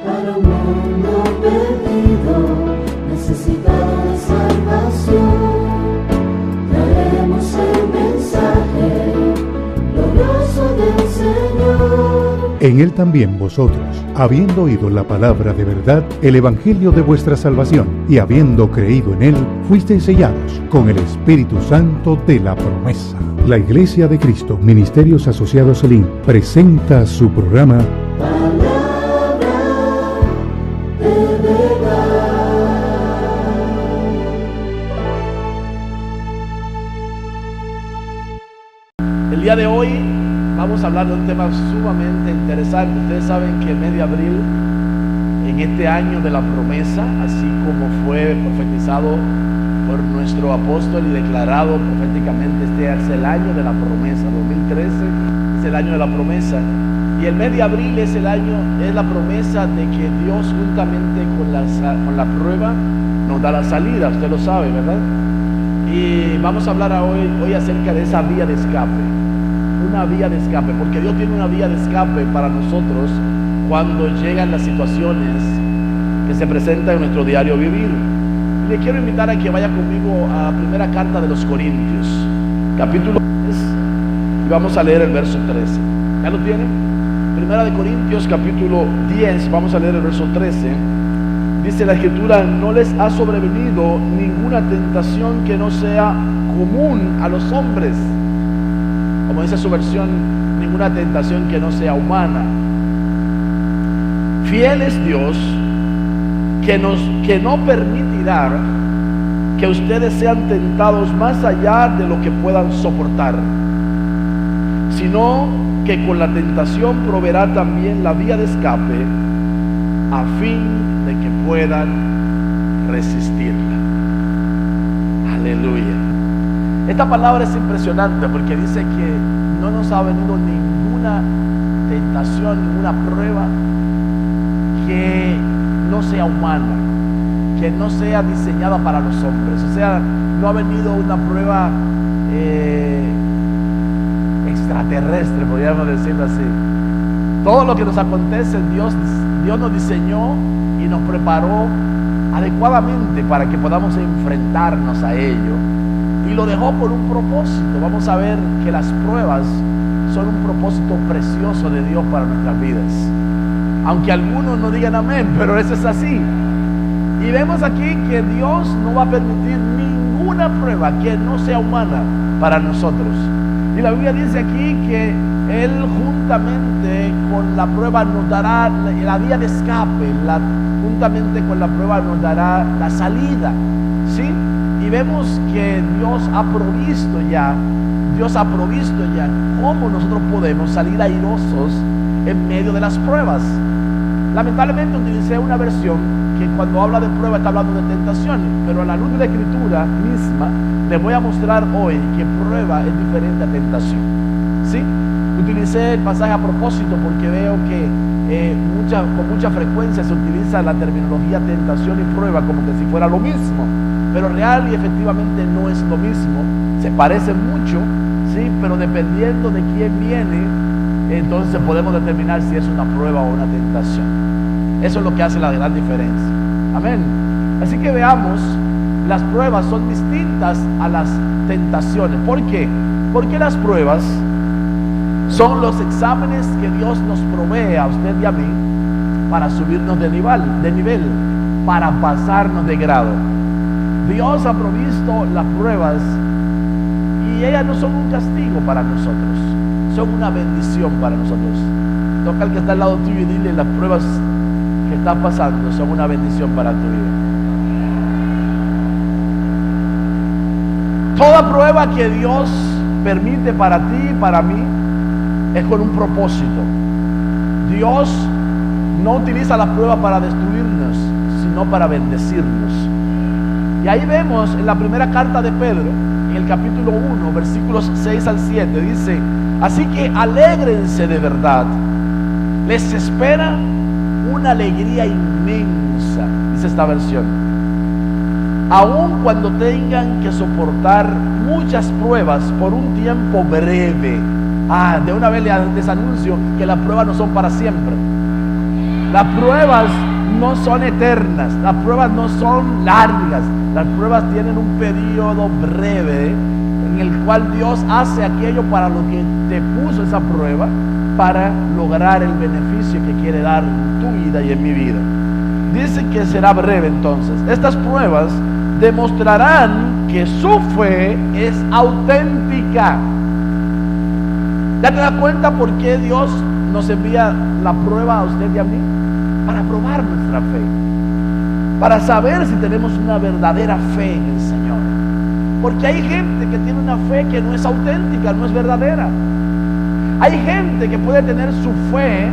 para un mundo perdido, necesitado de salvación. Traemos el mensaje glorioso del Señor. En Él también vosotros, habiendo oído la palabra de verdad, el evangelio de vuestra salvación, y habiendo creído en Él, fuisteis sellados con el Espíritu Santo de la promesa. La Iglesia de Cristo, Ministerios Asociados Elim, presenta su programa Palabra de verdad. El día de hoy vamos a hablar de un tema sumamente interesante. Ustedes saben que el mes de abril, en este año de la promesa, así como fue profetizado por nuestro apóstol y declarado proféticamente, este es el año de la promesa. 2013 es el año de la promesa. Y el mes de abril es la promesa de que Dios, juntamente con la prueba, nos da la salida. Usted lo sabe, ¿verdad? Y vamos a hablar hoy acerca de esa vía de escape. Una vía de escape, porque Dios tiene una vía de escape para nosotros cuando llegan las situaciones que se presentan en nuestro diario vivir. Y le quiero invitar a que vaya conmigo a la primera carta de los Corintios, capítulo 3, y vamos a leer el verso 13. ¿Ya lo tienen? Primera de Corintios, capítulo 10, vamos a leer el verso 13. Dice la Escritura: no les ha sobrevenido ninguna tentación que no sea común a los hombres. Como dice su versión, ninguna tentación que no sea humana. Fiel es Dios, que no permitirá que ustedes sean tentados más allá de lo que puedan soportar, sino que con la tentación proveerá también la vía de escape, a fin de que puedan resistirla. Aleluya. Esta palabra es impresionante porque dice que no nos ha venido ninguna tentación, ninguna prueba que no sea humana, que no sea diseñada para los hombres. O sea, no ha venido una prueba extraterrestre, podríamos decirlo así. Todo lo que nos acontece, Dios nos diseñó y nos preparó adecuadamente para que podamos enfrentarnos a ello. Y lo dejó por un propósito. Vamos a ver que las pruebas son un propósito precioso de Dios para nuestras vidas. Aunque algunos no digan amén, pero eso es así. Y vemos aquí que Dios no va a permitir ninguna prueba que no sea humana para nosotros. Y la Biblia dice aquí que Él, juntamente con la prueba, nos dará la vía de escape. Juntamente con la prueba nos dará la salida. ¿Sí? Y vemos que Dios ha provisto ya cómo nosotros podemos salir airosos en medio de las pruebas. Lamentablemente utilicé una versión que cuando habla de prueba está hablando de tentaciones, pero a la luz de la Escritura misma les voy a mostrar hoy que prueba es diferente a tentación. ¿Sí? Utilicé el pasaje a propósito porque veo que con mucha frecuencia se utiliza la terminología tentación y prueba como que si fuera lo mismo. Pero real y efectivamente no es lo mismo. Se parecen mucho, sí, pero dependiendo de quién viene, entonces podemos determinar si es una prueba o una tentación. Eso es lo que hace la gran diferencia. Amén. Así que veamos, las pruebas son distintas a las tentaciones. ¿Por qué? Porque las pruebas son los exámenes que Dios nos provee a usted y a mí para subirnos de nivel, para pasarnos de grado. Dios ha provisto las pruebas y ellas no son un castigo para nosotros, son una bendición para nosotros. Toca al que está al lado tuyo y dile: las pruebas que estás pasando son una bendición para tu vida. Toda prueba que Dios permite para ti y para mí es con un propósito. Dios no utiliza las pruebas para destruirnos, sino para bendecirnos. Y ahí vemos en la primera carta de Pedro, en el capítulo 1, versículos 6 al 7, dice: así que alégrense de verdad, les espera una alegría inmensa, dice esta versión, aun cuando tengan que soportar muchas pruebas por un tiempo breve. De una vez les anuncio que las pruebas no son para siempre. Las pruebas no son eternas, las pruebas no son largas, las pruebas tienen un periodo breve en el cual Dios hace aquello para lo que te puso esa prueba, para lograr el beneficio que quiere dar en tu vida y en mi vida. Dice que será breve entonces. Estas pruebas demostrarán que su fe es auténtica. ¿Ya te das cuenta por qué Dios nos envía la prueba a usted y a mí? Para probar nuestra fe, para saber si tenemos una verdadera fe en el Señor. Porque hay gente que tiene una fe que no es auténtica, no es verdadera. Hay gente que puede tener su fe,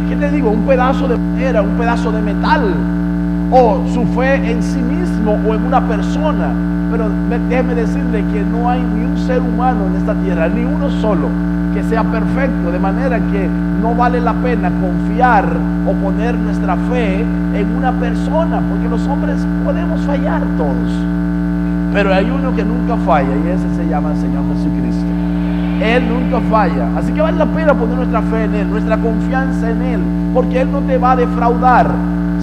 ¿qué te digo? Un pedazo de madera, un pedazo de metal, o su fe en sí mismo o en una persona. Pero déjeme decirle que no hay ni un ser humano en esta tierra, ni uno solo, que sea perfecto, de manera que no vale la pena confiar o poner nuestra fe en una persona, porque los hombres podemos fallar todos, pero hay uno que nunca falla, y ese se llama el Señor Jesucristo. Él nunca falla, así que vale la pena poner nuestra fe en Él, nuestra confianza en Él, porque Él no te va a defraudar,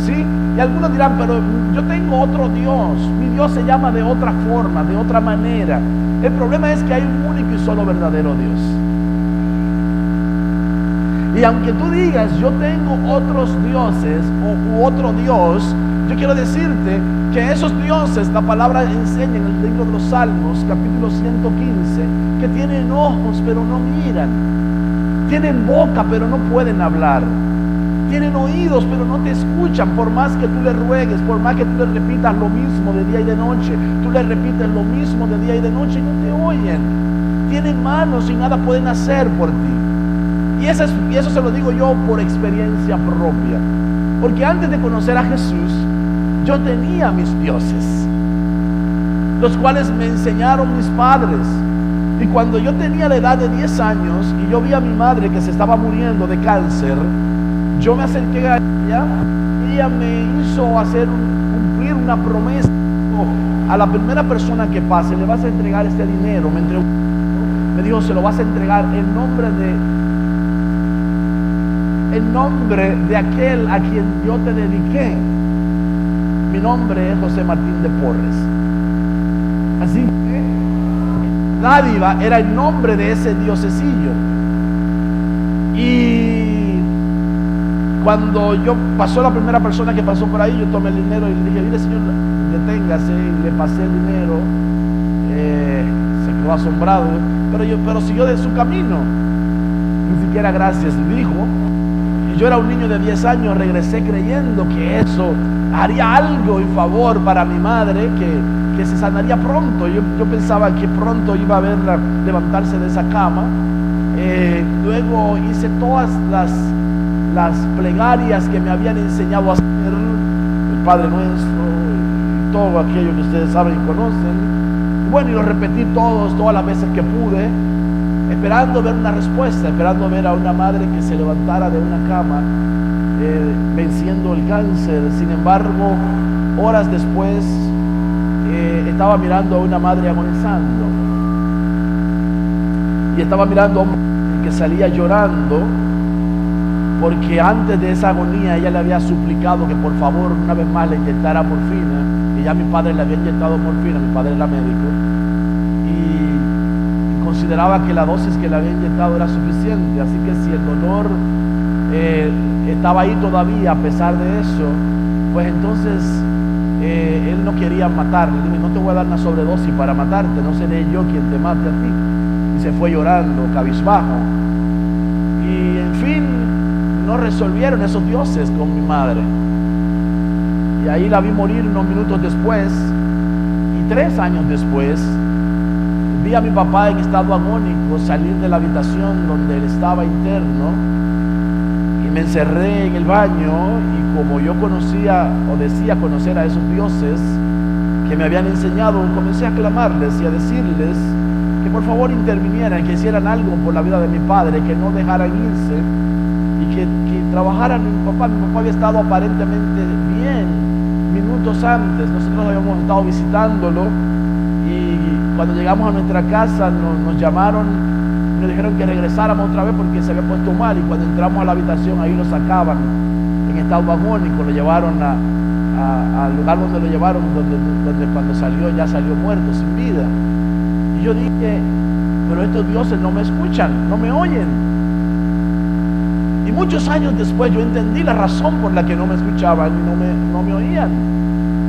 ¿sí? Y algunos dirán, pero yo tengo otro Dios, mi Dios se llama de otra forma, de otra manera. El problema es que hay un único y solo verdadero Dios. Y aunque tú digas, yo tengo otros dioses u otro Dios, yo quiero decirte que esos dioses, la palabra enseña en el libro de los Salmos, capítulo 115, que tienen ojos pero no miran, tienen boca pero no pueden hablar, tienen oídos pero no te escuchan, por más que tú le ruegues, por más que tú le repitas lo mismo de día y de noche, tú le repites lo mismo de día y de noche y no te oyen. Tienen manos y nada pueden hacer por ti. Y eso se lo digo yo por experiencia propia. Porque antes de conocer a Jesús, yo tenía mis dioses, los cuales me enseñaron mis padres. Y cuando yo tenía la edad de 10 años y yo vi a mi madre que se estaba muriendo de cáncer, yo me acerqué a ella. Ella me hizo cumplir una promesa. A la primera persona que pase le vas a entregar este dinero. Me dijo, se lo vas a entregar en nombre de aquel a quien yo te dediqué. Mi nombre es José Martín de Porres. Así que dádiva era el nombre de ese diosecillo. Y cuando pasó la primera persona que pasó por ahí, yo tomé el dinero y le dije, mire señor, deténgase, y le pasé el dinero. Se quedó asombrado, pero siguió de su camino. Ni siquiera gracias dijo. Y yo era un niño de 10 años, regresé creyendo que eso haría algo en favor para mi madre, que se sanaría pronto. Yo pensaba que pronto iba a verla levantarse de esa cama. Luego hice todas las plegarias que me habían enseñado a hacer, el Padre Nuestro y todo aquello que ustedes saben y conocen. Bueno, y lo repetí todas las veces que pude, esperando ver una respuesta, esperando ver a una madre que se levantara de una cama, venciendo el cáncer. Sin embargo, horas después, estaba mirando a una madre agonizando, y estaba mirando a un hombre que salía llorando, porque antes de esa agonía ella le había suplicado que por favor una vez más le inyectara morfina, y ya mi padre le había inyectado morfina, mi padre era médico, y consideraba que la dosis que le había inyectado era suficiente. Así que si el dolor estaba ahí todavía a pesar de eso, pues entonces él no quería matarle. Le dije, no te voy a dar una sobredosis para matarte, no seré yo quien te mate a ti. Y se fue llorando, cabizbajo. Y en fin, no resolvieron esos dioses con mi madre. Y ahí la vi morir unos minutos después. Y 3 años después, vi a mi papá en estado agónico salir de la habitación donde él estaba interno. Y me encerré en el baño, y como yo conocía o decía conocer a esos dioses que me habían enseñado, comencé a clamarles y a decirles que por favor intervinieran, que hicieran algo por la vida de mi padre, que no dejaran irse y que trabajaran en mi papá. Mi papá había estado aparentemente bien minutos antes, nosotros habíamos estado visitándolo, y cuando llegamos a nuestra casa nos llamaron, nos dijeron que regresáramos otra vez porque se había puesto mal, y cuando entramos a la habitación ahí lo sacaban estado agónico, lo llevaron al lugar donde lo llevaron, donde cuando salió ya salió muerto, sin vida. Y yo dije, pero estos dioses no me escuchan, no me oyen. Y muchos años después yo entendí la razón por la que no me escuchaban y no me oían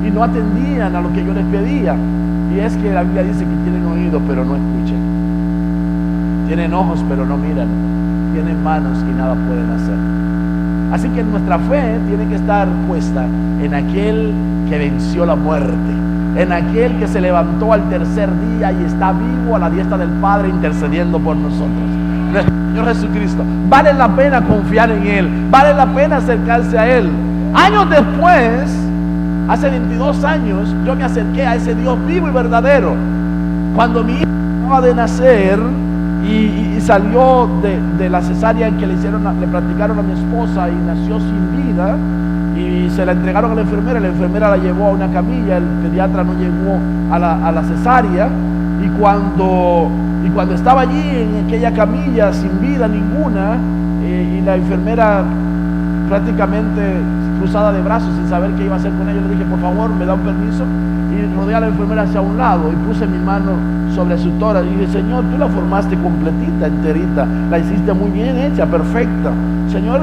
y no atendían a lo que yo les pedía. Y es que la Biblia dice que tienen oídos pero no escuchan, tienen ojos pero no miran, tienen manos y nada pueden hacer. Así que nuestra fe tiene que estar puesta en aquel que venció la muerte, en aquel que se levantó al tercer día y está vivo a la diestra del Padre intercediendo por nosotros. Nuestro Señor Jesucristo. Vale la pena confiar en Él, vale la pena acercarse a Él. Años después, hace 22 años, yo me acerqué a ese Dios vivo y verdadero. Cuando mi hijo acaba de nacer y salió de la cesárea que le practicaron a mi esposa y nació sin vida, y se la entregaron a la enfermera la llevó a una camilla, el pediatra no llegó a la cesárea, y cuando estaba allí en aquella camilla sin vida ninguna, y la enfermera prácticamente cruzada de brazos sin saber qué iba a hacer con ella, le dije, por favor, me da un permiso, y rodeé a la enfermera hacia un lado y puse mi mano sobre su tórax y dije, Señor, tú la formaste completita, enterita, la hiciste muy bien hecha, perfecta. Señor,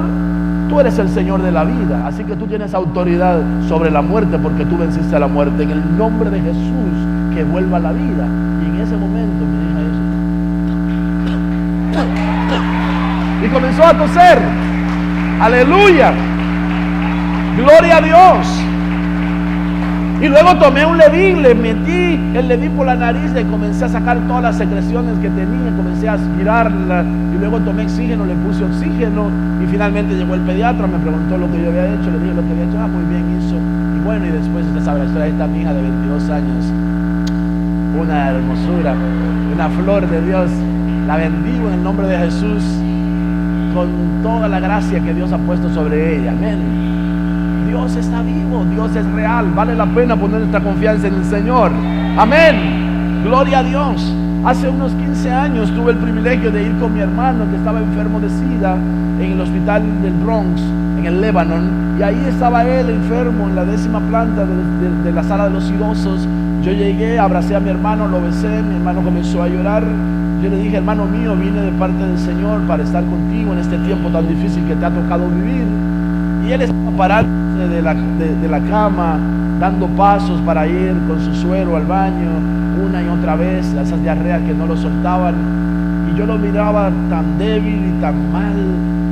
tú eres el Señor de la vida, así que tú tienes autoridad sobre la muerte porque tú venciste a la muerte. En el nombre de Jesús, que vuelva a la vida. Y en ese momento mi hija hizo y comenzó a toser. Aleluya, gloria a Dios. Y luego tomé un Levin, le metí el Levin por la nariz y comencé a sacar todas las secreciones que tenía, comencé a aspirarla, y luego tomé oxígeno, le puse oxígeno, y finalmente llegó el pediatra, me preguntó lo que yo había hecho, le dije lo que había hecho, muy bien hizo. Y bueno, y después usted sabe la historia de esta mi hija de 22 años, una hermosura, una flor de Dios. La bendigo en el nombre de Jesús con toda la gracia que Dios ha puesto sobre ella. Amén. Dios está vivo, Dios es real, vale la pena poner nuestra confianza en el Señor. Amén, gloria a Dios. Hace unos 15 años tuve el privilegio de ir con mi hermano que estaba enfermo de SIDA en el hospital del Bronx, en el Lebanon, y ahí estaba él enfermo en la 10ª planta de la sala de los idosos. Yo llegué, abracé a mi hermano, lo besé, mi hermano comenzó a llorar. Yo le dije, hermano mío, vine de parte del Señor para estar contigo en este tiempo tan difícil que te ha tocado vivir. Y él estaba parándose de la cama, dando pasos para ir con su suero al baño una y otra vez, esas diarreas que no lo soltaban. Y yo lo miraba tan débil y tan mal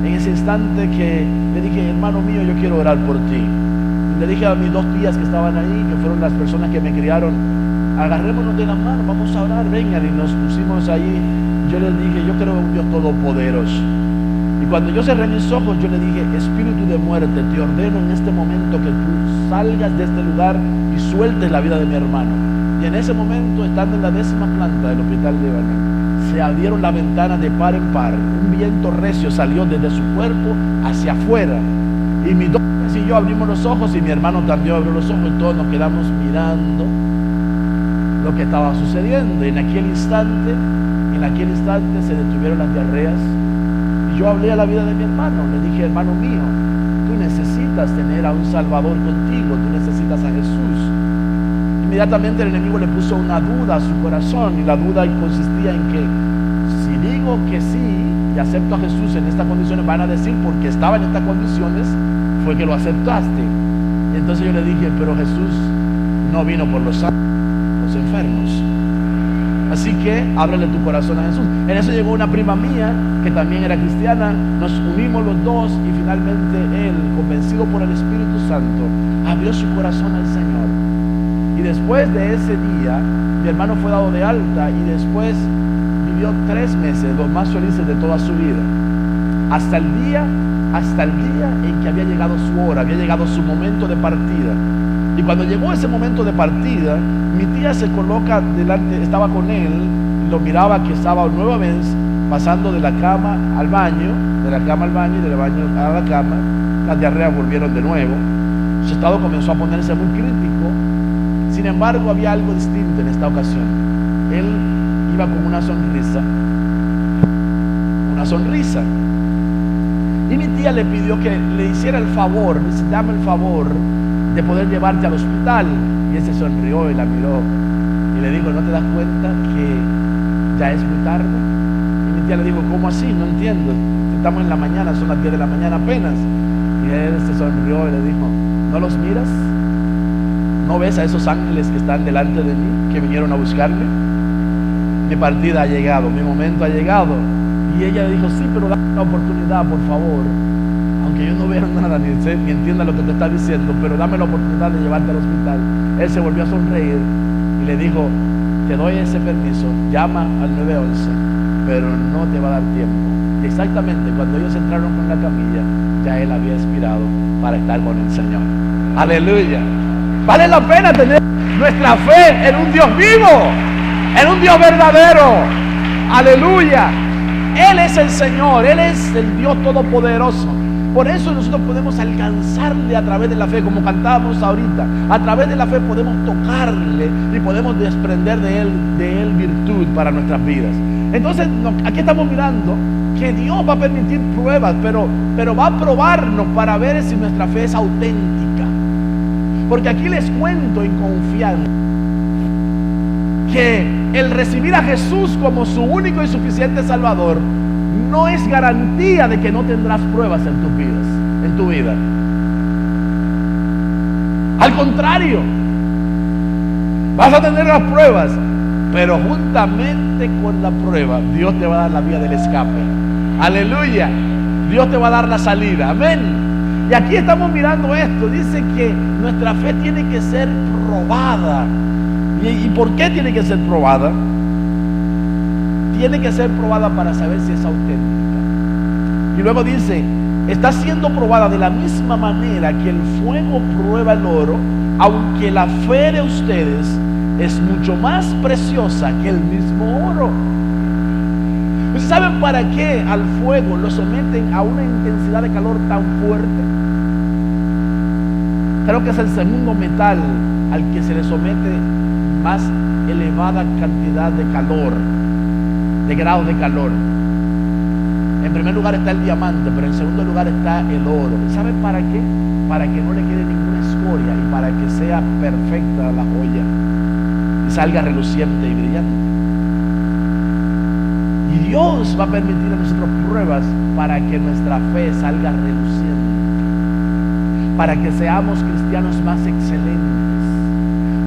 en ese instante que le dije, hermano mío, yo quiero orar por ti. Y le dije a mis 2 tías que estaban ahí, que fueron las personas que me criaron, agarrémonos de la mano, vamos a orar, vengan. Y nos pusimos ahí. Yo les dije, yo creo en un Dios todopoderoso. Y cuando yo cerré mis ojos, yo le dije, espíritu de muerte, te ordeno en este momento que tú salgas de este lugar y sueltes la vida de mi hermano. Y en ese momento, estando en la 10ª planta del hospital de Lebanon, se abrieron las ventanas de par en par. Un viento recio salió desde su cuerpo hacia afuera. Y mis 2 tías y yo abrimos los ojos, y mi hermano también abrió los ojos, y todos nos quedamos mirando lo que estaba sucediendo. Y en aquel instante se detuvieron las diarreas. Y yo hablé a la vida de mi hermano, le dije, hermano mío, tú necesitas tener a un Salvador contigo, tú necesitas a Jesús. Inmediatamente el enemigo le puso una duda a su corazón, y la duda consistía en que si digo que sí y acepto a Jesús en estas condiciones, van a decir porque estaba en estas condiciones fue que lo aceptaste. Y entonces yo le dije, pero Jesús no vino por los sanos, los enfermos. Así que ábrele tu corazón a Jesús. En eso llegó una prima mía que también era cristiana. Nos unimos los dos y finalmente él, convencido por el Espíritu Santo, abrió su corazón al Señor. Y después de ese día, mi hermano fue dado de alta y después vivió 3 meses, los más felices de toda su vida. Hasta el día en que había llegado su hora, había llegado su momento de partida. Y cuando llegó ese momento de partida, mi tía se coloca delante, estaba con él, lo miraba que estaba nueva vez pasando de la cama al baño, de la cama al baño y del baño a la cama. Las diarreas volvieron de nuevo. Su estado comenzó a ponerse muy crítico. Sin embargo, había algo distinto en esta ocasión. Él iba con una sonrisa. Y mi tía le pidió que le hiciera el favor, dice, dame el favor de poder llevarte al hospital. Y él se sonrió y la miró y le dijo, ¿no te das cuenta que ya es muy tarde? Y mi tía le dijo, ¿cómo así? No entiendo, estamos en la mañana, son las 10 de la mañana apenas. Y él se sonrió y le dijo, ¿no los miras? ¿No ves a esos ángeles que están delante de mí, que vinieron a buscarme? Mi partida ha llegado, mi momento ha llegado. Y ella le dijo, sí, pero dame la oportunidad, por favor, aunque yo no vea nada ni entienda lo que te está diciendo, pero dame la oportunidad de llevarte al hospital. Él se volvió a sonreír y le dijo, te doy ese permiso, llama al 911, pero no te va a dar tiempo. Y exactamente cuando ellos entraron con la camilla, ya él había expirado para estar con el Señor. Aleluya. Vale la pena tener nuestra fe en un Dios vivo, en un Dios verdadero. Aleluya. Él es el Señor, Él es el Dios todopoderoso. Por eso nosotros podemos alcanzarle a través de la fe, como cantábamos ahorita. A través de la fe podemos tocarle y podemos desprender de él virtud para nuestras vidas. Entonces, aquí estamos mirando que Dios va a permitir pruebas, pero va a probarnos para ver si nuestra fe es auténtica. Porque aquí les cuento en confianza que el recibir a Jesús como su único y suficiente Salvador no es garantía de que no tendrás pruebas en tu vida. Al contrario, vas a tener las pruebas, pero juntamente con la prueba, Dios te va a dar la vía del escape. Aleluya. Dios te va a dar la salida. Amén. Y aquí estamos mirando esto. Dice que nuestra fe tiene que ser probada. ¿Y por qué tiene que ser probada? Tiene que ser probada para saber si es auténtica. Y luego dice, está siendo probada de la misma manera que el fuego prueba el oro, aunque la fe de ustedes es mucho más preciosa que el mismo oro. ¿Ustedes saben para qué al fuego lo someten a una intensidad de calor tan fuerte? Creo que es el segundo metal al que se le somete más elevada cantidad de calor, de grados de calor. En primer lugar está el diamante, pero en segundo lugar está el oro. ¿Saben para qué? Para que no le quede ninguna escoria y para que sea perfecta la joya y salga reluciente y brillante. Y Dios va a permitir a nosotros pruebas para que nuestra fe salga reluciente, para que seamos cristianos más excelentes,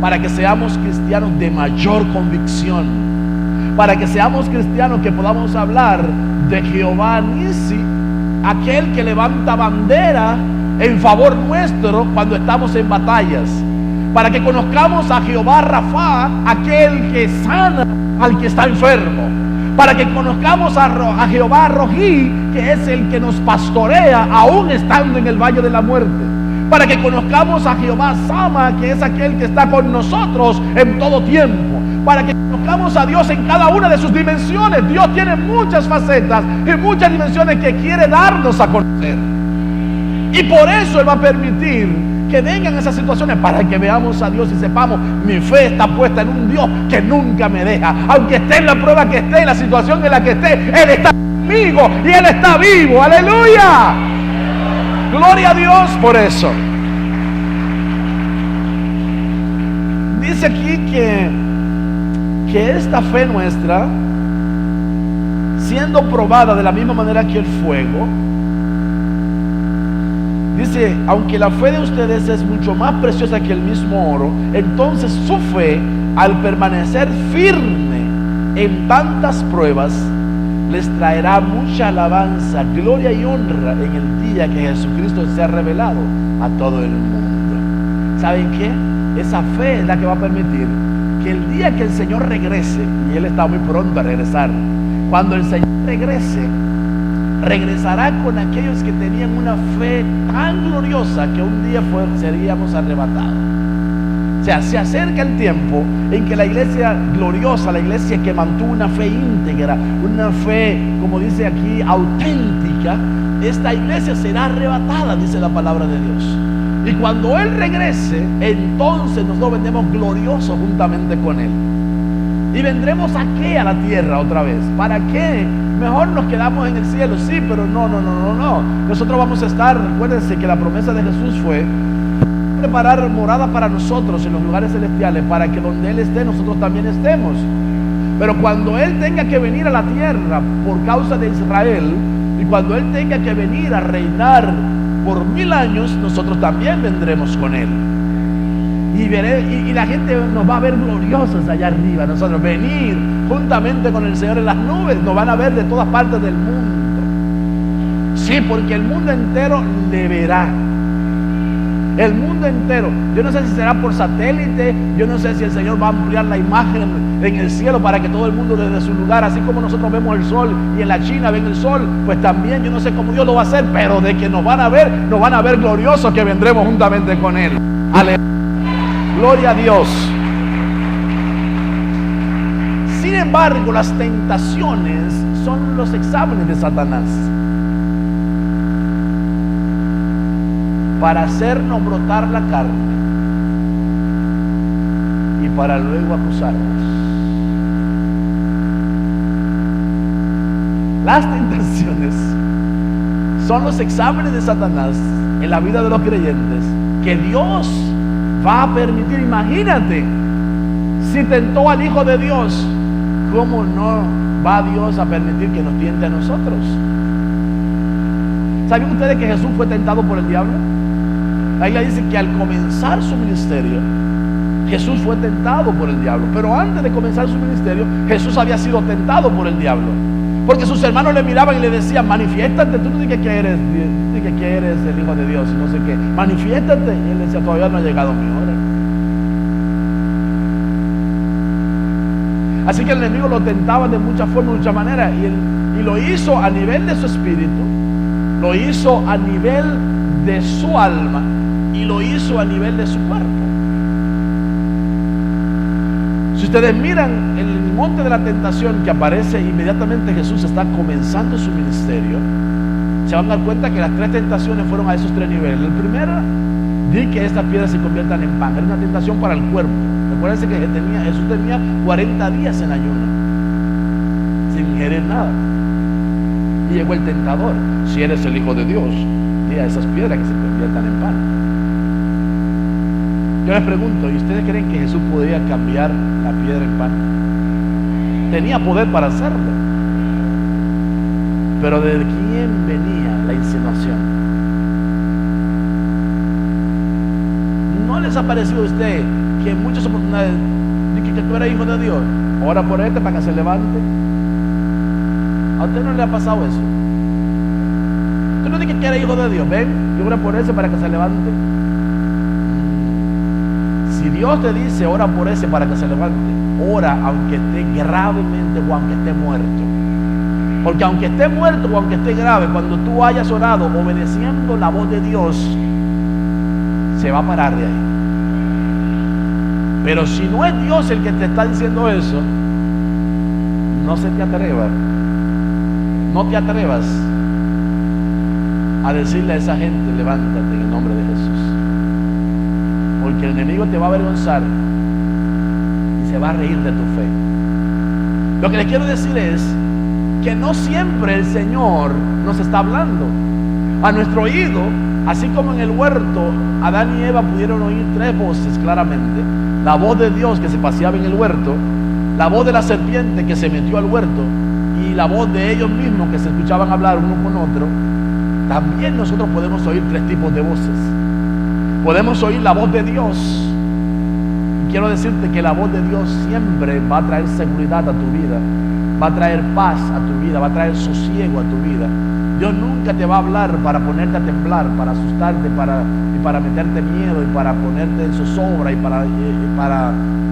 para que seamos cristianos de mayor convicción, para que seamos cristianos que podamos hablar de Jehová Nisi, aquel que levanta bandera en favor nuestro cuando estamos en batallas, para que conozcamos a Jehová Rafa, aquel que sana al que está enfermo, para que conozcamos a Jehová Rojí, que es el que nos pastorea aún estando en el valle de la muerte, para que conozcamos a Jehová Sama, que es aquel que está con nosotros en todo tiempo, para que conozcamos a Dios en cada una de sus dimensiones. Dios tiene muchas facetas y muchas dimensiones que quiere darnos a conocer, y por eso Él va a permitir que vengan esas situaciones para que veamos a Dios y sepamos, mi fe está puesta en un Dios que nunca me deja, aunque esté en la prueba que esté, en la situación en la que esté, Él está conmigo y Él está vivo. Aleluya, gloria a Dios por eso. Dice aquí que esta fe nuestra, siendo probada de la misma manera que el fuego, dice, aunque la fe de ustedes es mucho más preciosa que el mismo oro, entonces su fe, al permanecer firme en tantas pruebas, les traerá mucha alabanza, gloria y honra en el día que Jesucristo se ha revelado a todo el mundo. ¿Saben qué? Esa fe es la que va a permitir que el día que el Señor regrese, y Él está muy pronto a regresar, cuando el Señor regrese, regresará con aquellos que tenían una fe tan gloriosa que un día seríamos arrebatados. O sea, se acerca el tiempo en que la iglesia gloriosa, la iglesia que mantuvo una fe íntegra, una fe, como dice aquí, auténtica, esta iglesia será arrebatada, dice la palabra de Dios. Y cuando Él regrese, entonces nosotros vendremos gloriosos juntamente con Él. ¿Y vendremos a qué? A la tierra otra vez. ¿Para qué? Mejor nos quedamos en el cielo, sí, pero no. Nosotros vamos a estar, recuérdense que la promesa de Jesús fue preparar morada para nosotros en los lugares celestiales, para que donde Él esté, nosotros también estemos. Pero cuando Él tenga que venir a la tierra por causa de Israel, y cuando Él tenga que venir a reinar por 1000 años, nosotros también vendremos con Él. Y la gente nos va a ver gloriosos allá arriba. Nosotros venir juntamente con el Señor en las nubes. Nos van a ver de todas partes del mundo. Sí, porque el mundo entero le verá. El mundo entero. Yo no sé si será por satélite. Yo no sé si el Señor va a ampliar la imagen en el cielo para que todo el mundo desde su lugar, así como nosotros vemos el sol y en la China ven el sol, pues también yo no sé cómo Dios lo va a hacer, pero de que nos van a ver gloriosos, que vendremos juntamente con Él. Aleluya. Gloria a Dios. Sin embargo, las tentaciones son los exámenes de Satanás para hacernos brotar la carne y para luego acusarnos. Las tentaciones son los exámenes de Satanás en la vida de los creyentes que Dios va a permitir. Imagínate, si tentó al Hijo de Dios, ¿cómo no va Dios a permitir que nos tiente a nosotros? ¿Sabían ustedes que Jesús fue tentado por el diablo? La Biblia dice que al comenzar su ministerio, Jesús fue tentado por el diablo. Pero antes de comenzar su ministerio, Jesús había sido tentado por el diablo. Porque sus hermanos le miraban y le decían: manifiéstate, tú no digas que eres el Hijo de Dios, no sé qué, manifiéstate. Y él decía: todavía no ha llegado mi hora. Así que el enemigo lo tentaba de muchas formas, de muchas maneras, y lo hizo a nivel de su espíritu, lo hizo a nivel de su alma y lo hizo a nivel de su cuerpo. Si ustedes miran el monte de la tentación, que aparece inmediatamente Jesús está comenzando su ministerio, se van a dar cuenta que las 3 tentaciones fueron a esos 3 niveles. El primero, di que estas piedras se conviertan en pan. Era una tentación para el cuerpo. Recuérdense que Jesús tenía 40 días en ayuno, sin ingerir nada. Y llegó el tentador: si eres el Hijo de Dios, di a esas piedras que se conviertan en pan. Yo les pregunto, ¿y ustedes creen que Jesús podía cambiar la piedra en pan? Tenía poder para hacerlo. Pero ¿de quién venía la insinuación? ¿No les ha parecido a usted que en muchas oportunidades dije que tú eres Hijo de Dios? Ora por este para que se levante. ¿A usted no le ha pasado eso? Tú no dices que eres Hijo de Dios. Ven y ora por ese para que se levante. Si Dios te dice ora por ese para que se levante, ora aunque esté gravemente o aunque esté muerto. Porque aunque esté muerto o aunque esté grave, cuando tú hayas orado obedeciendo la voz de Dios, se va a parar de ahí. Pero si no es Dios el que te está diciendo eso, no se te atreva. No te atrevas a decirle a esa gente: levántate en el nombre de Jesús. Porque el enemigo te va a avergonzar y se va a reír de tu fe. Lo que les quiero decir es que no siempre el Señor nos está hablando. A nuestro oído, así como en el huerto, Adán y Eva pudieron oír 3 voces claramente: la voz de Dios que se paseaba en el huerto, la voz de la serpiente que se metió al huerto y la voz de ellos mismos que se escuchaban hablar uno con otro. También nosotros podemos oír 3 tipos de voces. Podemos oír la voz de Dios. Y quiero decirte que la voz de Dios siempre va a traer seguridad a tu vida, va a traer paz a tu vida, va a traer sosiego a tu vida. Dios nunca te va a hablar para ponerte a temblar, para asustarte, y para meterte miedo, y para ponerte en zozobra, y para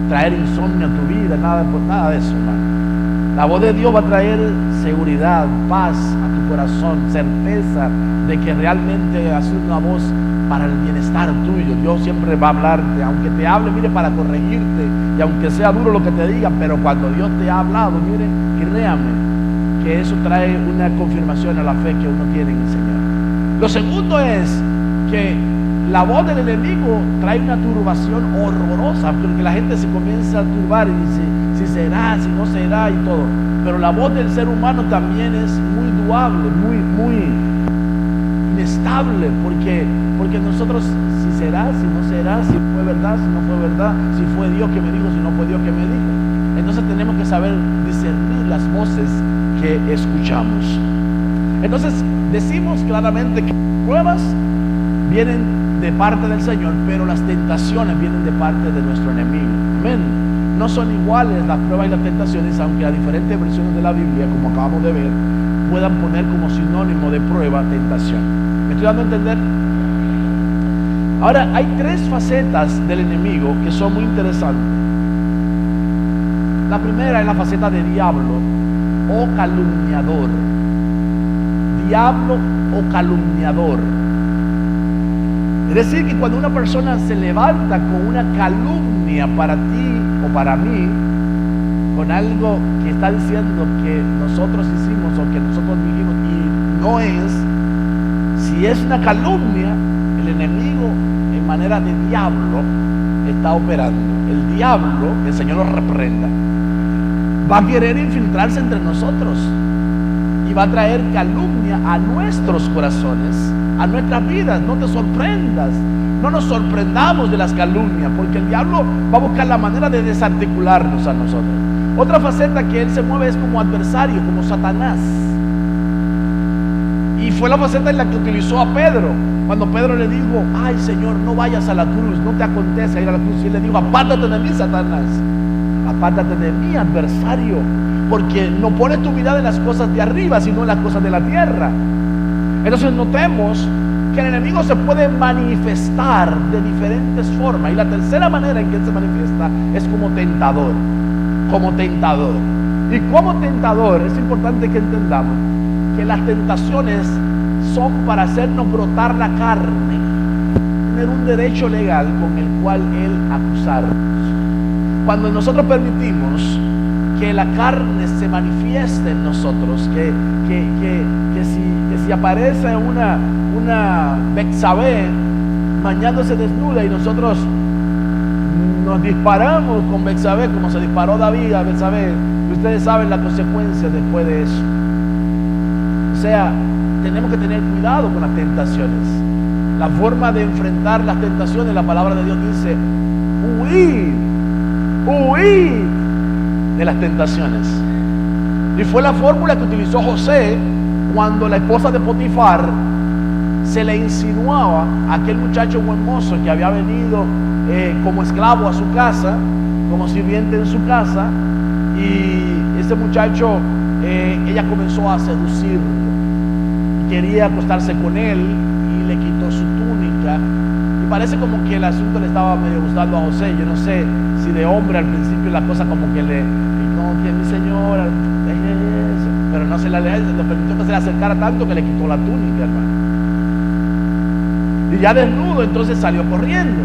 traer insomnio a tu vida. Nada de eso, hermano. La voz de Dios va a traer seguridad, paz a tu corazón, certeza de que realmente ha sido una voz para el bienestar tuyo. Dios siempre va a hablarte, aunque te hable, mire, para corregirte, y aunque sea duro lo que te diga, pero cuando Dios te ha hablado, mire, créame que eso trae una confirmación a la fe que uno tiene en el Señor. Lo segundo es que la voz del enemigo trae una turbación horrorosa, porque la gente se comienza a turbar y dice, si será, si no será y todo. Pero la voz del ser humano también es muy duable, muy inestable, porque nosotros, si será, si no será, si fue verdad, si no fue verdad, si fue Dios que me dijo, si no fue Dios que me dijo. Entonces tenemos que saber discernir las voces que escuchamos. Entonces decimos claramente que las pruebas vienen de parte del Señor, pero las tentaciones vienen de parte de nuestro enemigo. Amén. No son iguales las pruebas y las tentaciones, aunque a diferentes versiones de la Biblia, como acabamos de ver, puedan poner como sinónimo de prueba tentación. ¿Me estoy dando a entender? Ahora, hay tres facetas del enemigo que son muy interesantes. La primera es la faceta de diablo o calumniador. Diablo o calumniador. Es decir, que cuando una persona se levanta con una calumnia para ti o para mí, con algo que está diciendo que nosotros hicimos o que nosotros dijimos y no es, si es una calumnia, el enemigo en manera de diablo está operando. El diablo, que el Señor lo reprenda, va a querer infiltrarse entre nosotros y va a traer calumnia a nuestros corazones, a nuestras vidas. No te sorprendas, no nos sorprendamos de las calumnias, porque el diablo va a buscar la manera de desarticularnos a nosotros. Otra faceta que él se mueve es como adversario, como Satanás. Y fue la faceta en la que utilizó a Pedro. Cuando Pedro le dijo, ay Señor, no vayas a la cruz, no te acontece ir a la cruz. Y él le dijo, apártate de mí, Satanás. Apártate de mí, adversario, porque no pones tu mirada en las cosas de arriba, sino en las cosas de la tierra. Entonces notemos que el enemigo se puede manifestar de diferentes formas. Y la tercera manera en que él se manifiesta es como tentador. Como tentador. Y como tentador es importante que entendamos que las tentaciones son para hacernos brotar la carne, tener un derecho legal con el cual él acusarnos. Cuando nosotros permitimos que la carne se manifieste en nosotros, que si aparece una Betsabé bañándose desnuda y nosotros nos disparamos con Betsabé como se disparó David a Betsabé, ustedes saben la consecuencia después de eso. O sea, tenemos que tener cuidado con las tentaciones. La forma de enfrentar las tentaciones, la palabra de Dios dice, huir de las tentaciones. Y fue la fórmula que utilizó José cuando la esposa de Potifar se le insinuaba a aquel muchacho buen mozo que había venido como esclavo a su casa, como sirviente en su casa, y ese muchacho, ella comenzó a seducirlo, quería acostarse con él y le quitó su túnica. Y parece como que el asunto le estaba medio gustando a José. Yo no sé si de hombre al principio la cosa como que como que mi señora, eso, pero no se le permitió que se le acercara tanto que le quitó la túnica, hermano. Y ya desnudo, entonces salió corriendo.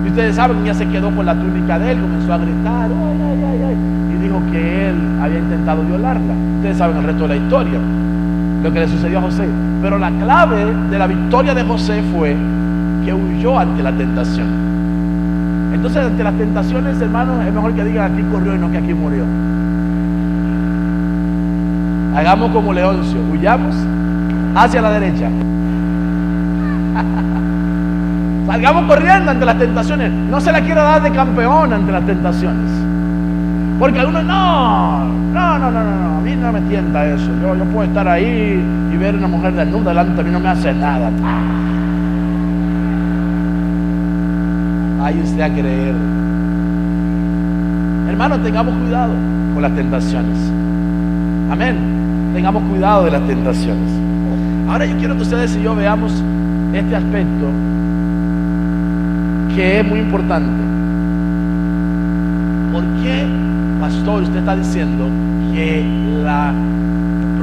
Y ustedes saben, ella se quedó con la túnica de él, comenzó a gritar, ay, y dijo que él había intentado violarla. Ustedes saben el resto de la historia, lo que le sucedió a José. Pero la clave de la victoria de José fue que huyó ante la tentación. Entonces, ante las tentaciones, hermanos, es mejor que digan aquí corrió y no que aquí murió. Hagamos como Leoncio, huyamos hacia la derecha. Salgamos corriendo ante las tentaciones. No se la quiera dar de campeón ante las tentaciones, porque algunos no, a mí no me tienta eso. Yo puedo estar ahí y ver una mujer desnuda delante de mí, no me hace nada. Ay, usted a creer. Hermanos, tengamos cuidado con las tentaciones. Amén. Tengamos cuidado de las tentaciones. Ahora yo quiero que ustedes y yo veamos este aspecto que es muy importante. ¿Por qué, pastor, usted está diciendo que la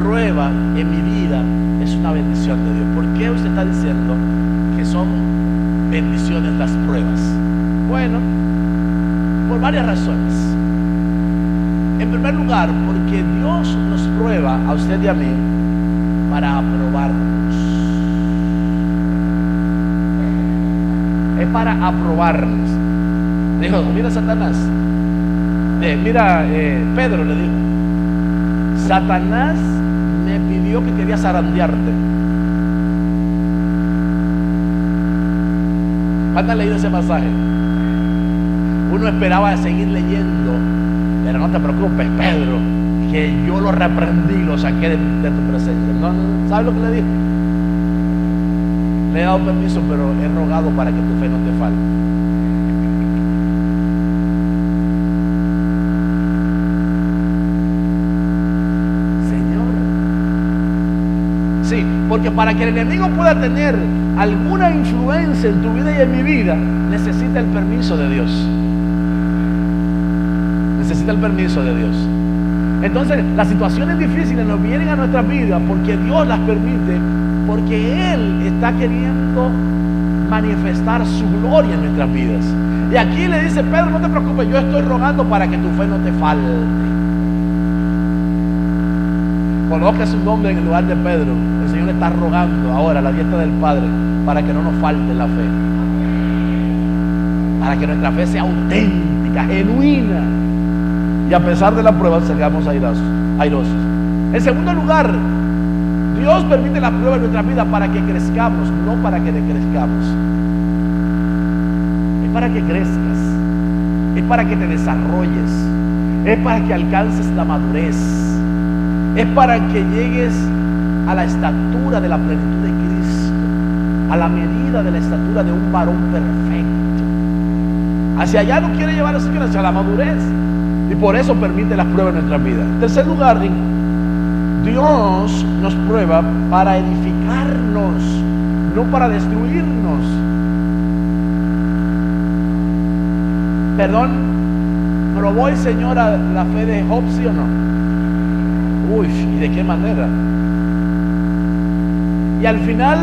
prueba en mi vida es una bendición de Dios? ¿Por qué usted está diciendo que son bendiciones las pruebas? Bueno, por varias razones. En primer lugar, porque Dios nos prueba a usted y a mí para aprobarnos. es para aprobarles. Dijo, mira Satanás, mira Pedro le dijo, Satanás me pidió que quería zarandearte. ¿Cuántos han leído ese pasaje? Uno esperaba seguir leyendo, pero no te preocupes, Pedro, que yo lo reprendí y lo saqué de tu presencia. No, ¿sabes lo que le dije? Le he dado permiso, pero he rogado para que tu fe no te falte. Señor. Sí, porque para que el enemigo pueda tener alguna influencia en tu vida y en mi vida, necesita el permiso de Dios. Necesita el permiso de Dios. Entonces, las situaciones difíciles nos vienen a nuestras vidas porque Dios las permite, porque Él está queriendo manifestar su gloria en nuestras vidas. Y aquí le dice Pedro, no te preocupes, yo estoy rogando para que tu fe no te falte. Coloca su nombre en el lugar de Pedro. El Señor está rogando ahora a la diestra del Padre para que no nos falte la fe, para que nuestra fe sea auténtica, genuina, y a pesar de la prueba salgamos airosos. En segundo lugar, Dios permite la prueba en nuestra vida para que crezcamos, no para que decrezcamos. Es para que crezcas, es para que te desarrolles, es para que alcances la madurez, es para que llegues a la estatura de la plenitud de Cristo, a la medida de la estatura de un varón perfecto. Hacia allá no quiere llevar al Señor, hacia la madurez, y por eso permite las pruebas en nuestra vida. En tercer lugar, Dios nos prueba para edificarnos, no para destruirnos. Perdón, ¿probó el Señor a la fe de Job, sí o no? Uy, ¿y de qué manera? Y al final,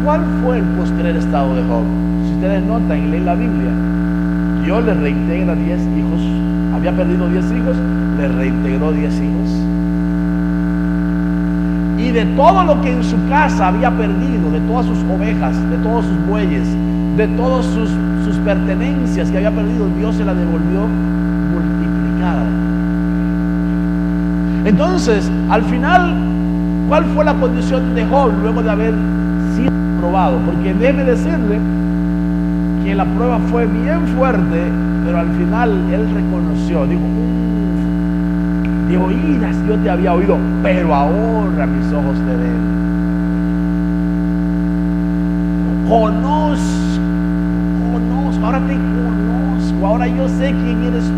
¿cuál fue el postrer estado de Job? Si ustedes notan y leen la Biblia, Dios le reintegra 10 hijos. Había perdido 10 hijos, le reintegró 10 hijos. Y de todo lo que en su casa había perdido, de todas sus ovejas, de todos sus bueyes, de todas sus pertenencias que había perdido, Dios se la devolvió multiplicada. Entonces, al final, ¿cuál fue la condición de Job luego de haber sido probado? Porque déjeme decirle que la prueba fue bien fuerte, pero al final él reconoció, dijo, de oídas yo te había oído, pero ahora mis ojos te ven. Conozco, ahora te conozco, ahora yo sé quién eres tú.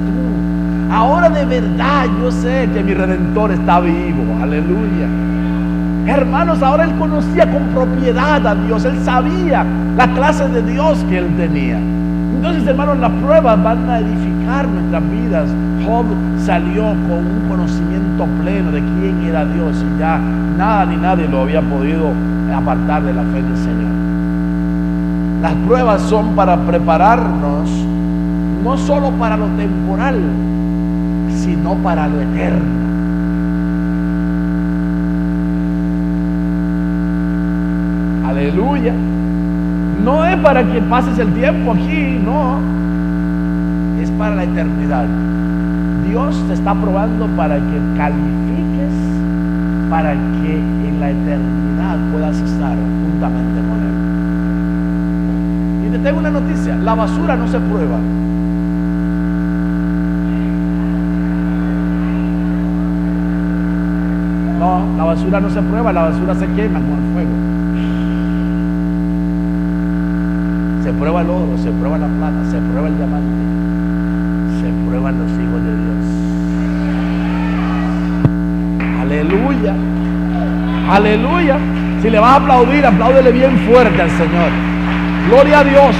Ahora de verdad yo sé que mi Redentor está vivo, aleluya. Hermanos, ahora él conocía con propiedad a Dios, él sabía la clase de Dios que él tenía. Entonces, hermanos, las pruebas van a edificar nuestras vidas. Job salió con un conocimiento pleno de quién era Dios y ya nada ni nadie lo había podido apartar de la fe del Señor. Las pruebas son para prepararnos no solo para lo temporal, sino para lo eterno. Aleluya. No es para que pases el tiempo aquí, no. Es para la eternidad. Dios te está probando para que califiques, para que en la eternidad puedas estar juntamente con Él. Y te tengo una noticia: la basura no se prueba. No, la basura no se prueba, la basura se quema con el fuego. Se prueba el oro, se prueba la plata, se prueba el diamante, se prueban los hijos de Dios. Aleluya, aleluya. Si le vas a aplaudir, apláudele bien fuerte al Señor. Gloria a Dios.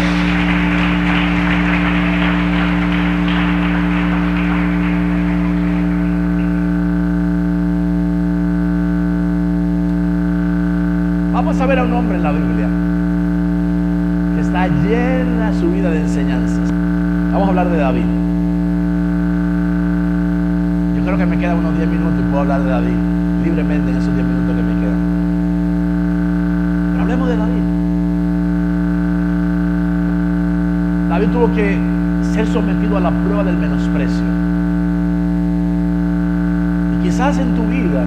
Vamos a ver a un hombre en la Biblia que está llena su vida de enseñanzas. Vamos a hablar de David. Yo creo que me quedan unos 10 minutos y puedo hablar de David libremente en esos 10 minutos que me quedan. Pero hablemos de David. David tuvo que ser sometido a la prueba del menosprecio. Y quizás en tu vida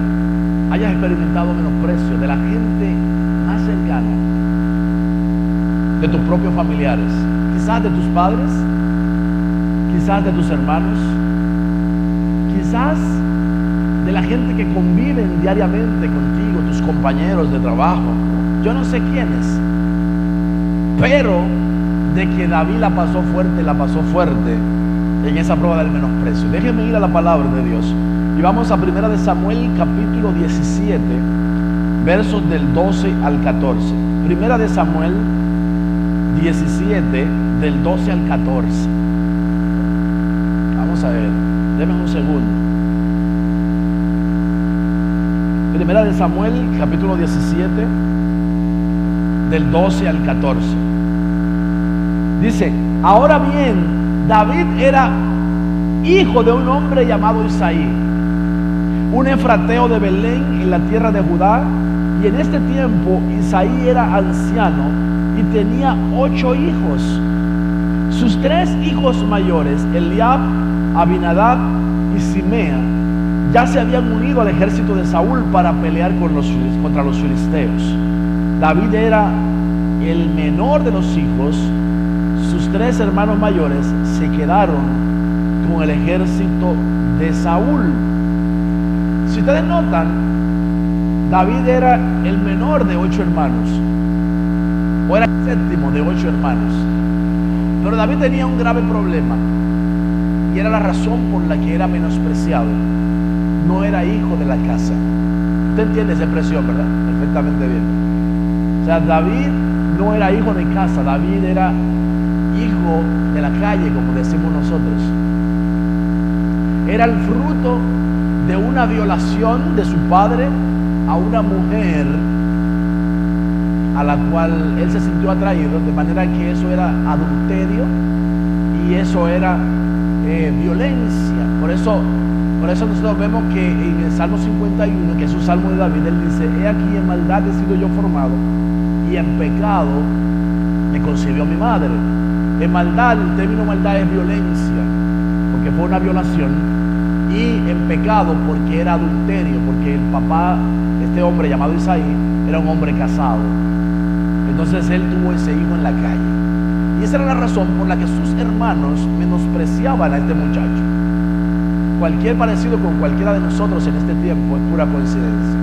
hayas experimentado menosprecio de la gente más cercana, de tus propios familiares, quizás de tus padres, quizás de tus hermanos, quizás de la gente que conviven diariamente contigo, tus compañeros de trabajo, yo no sé quiénes, pero de que David la pasó fuerte en esa prueba del menosprecio. Déjenme ir a la palabra de Dios y vamos a 1 de Samuel capítulo 17, versos del 12 al 14. 1 de Samuel 17, del 12 al 14. Vamos a ver, denme un segundo. 1 de Samuel capítulo 17, del 12 al 14. Dice: ahora bien, David era hijo de un hombre llamado Isaí, un efrateo de Belén en la tierra de Judá, y en este tiempo Isaí era anciano y tenía 8 hijos. Sus 3 hijos mayores, Eliab, Abinadab y Simea, ya se habían unido al ejército de Saúl para pelear contra los filisteos. David era el menor de los hijos. Sus 3 hermanos mayores se quedaron con el ejército de Saúl. Si ustedes notan, David era el menor de 8 hermanos, o era el séptimo de 8 hermanos. Pero David tenía un grave problema, y era la razón por la que era menospreciado. No era hijo de la casa. Usted entiende esa expresión, ¿verdad? Perfectamente bien. O sea, David no era hijo de casa, David era hijo de la calle, como decimos nosotros. Era el fruto de una violación de su padre a una mujer a la cual él se sintió atraído, de manera que eso era adulterio y eso era violencia. Por eso nosotros vemos que en el Salmo 51, que es un salmo de David, él dice: he aquí en maldad he sido yo formado, y en pecado me concibió mi madre. En maldad, el término maldad es violencia, porque fue una violación, y en pecado porque era adulterio, porque el papá, este hombre llamado Isaí, era un hombre casado. Entonces él tuvo ese hijo en la calle, y esa era la razón por la que sus hermanos menospreciaban a este muchacho. Cualquier parecido con cualquiera de nosotros en este tiempo es pura coincidencia.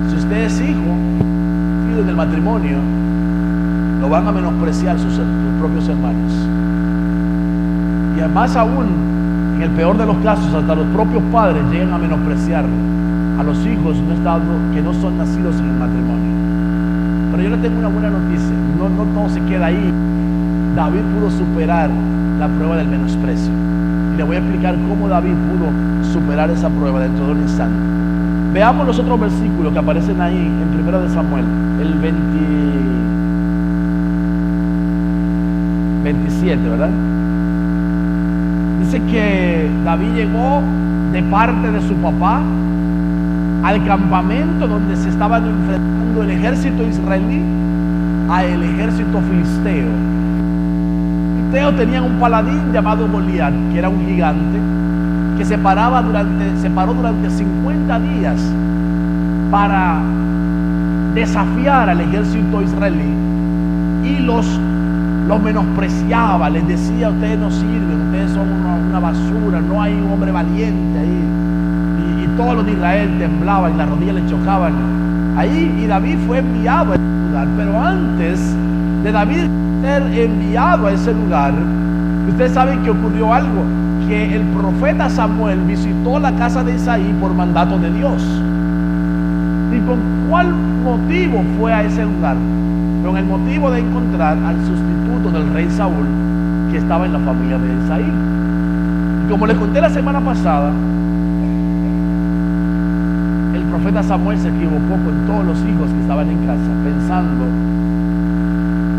Si usted es hijo del matrimonio, lo van a menospreciar sus propios hermanos. Y además aún, en el peor de los casos, hasta los propios padres llegan a menospreciar a los hijos que no son nacidos en el matrimonio. Pero yo le tengo una buena noticia: no todo se queda ahí. David pudo superar la prueba del menosprecio. Y le voy a explicar cómo David pudo superar esa prueba dentro de un instante. Veamos los otros versículos que aparecen ahí en 1 de Samuel, el 27, ¿verdad? Dice que David llegó de parte de su papá al campamento donde se estaban enfrentando el ejército israelí a el ejército filisteo. Los filisteos tenían un paladín llamado Goliat, que era un gigante, que se paró durante 50 días para desafiar al ejército israelí, y los menospreciaba, les decía: ustedes no sirven, ustedes son una basura, no hay un hombre valiente ahí. Y todos los de Israel temblaban y las rodillas les chocaban ahí, y David fue enviado a ese lugar. Pero antes de David ser enviado a ese lugar, ustedes saben que ocurrió algo, que el profeta Samuel visitó la casa de Isaí por mandato de Dios. ¿Y con cuál motivo fue a ese lugar? Con el motivo de encontrar al sustituto del rey Saúl, que estaba en la familia de Isaí. Y como les conté la semana pasada, el profeta Samuel se equivocó con todos los hijos que estaban en casa, pensando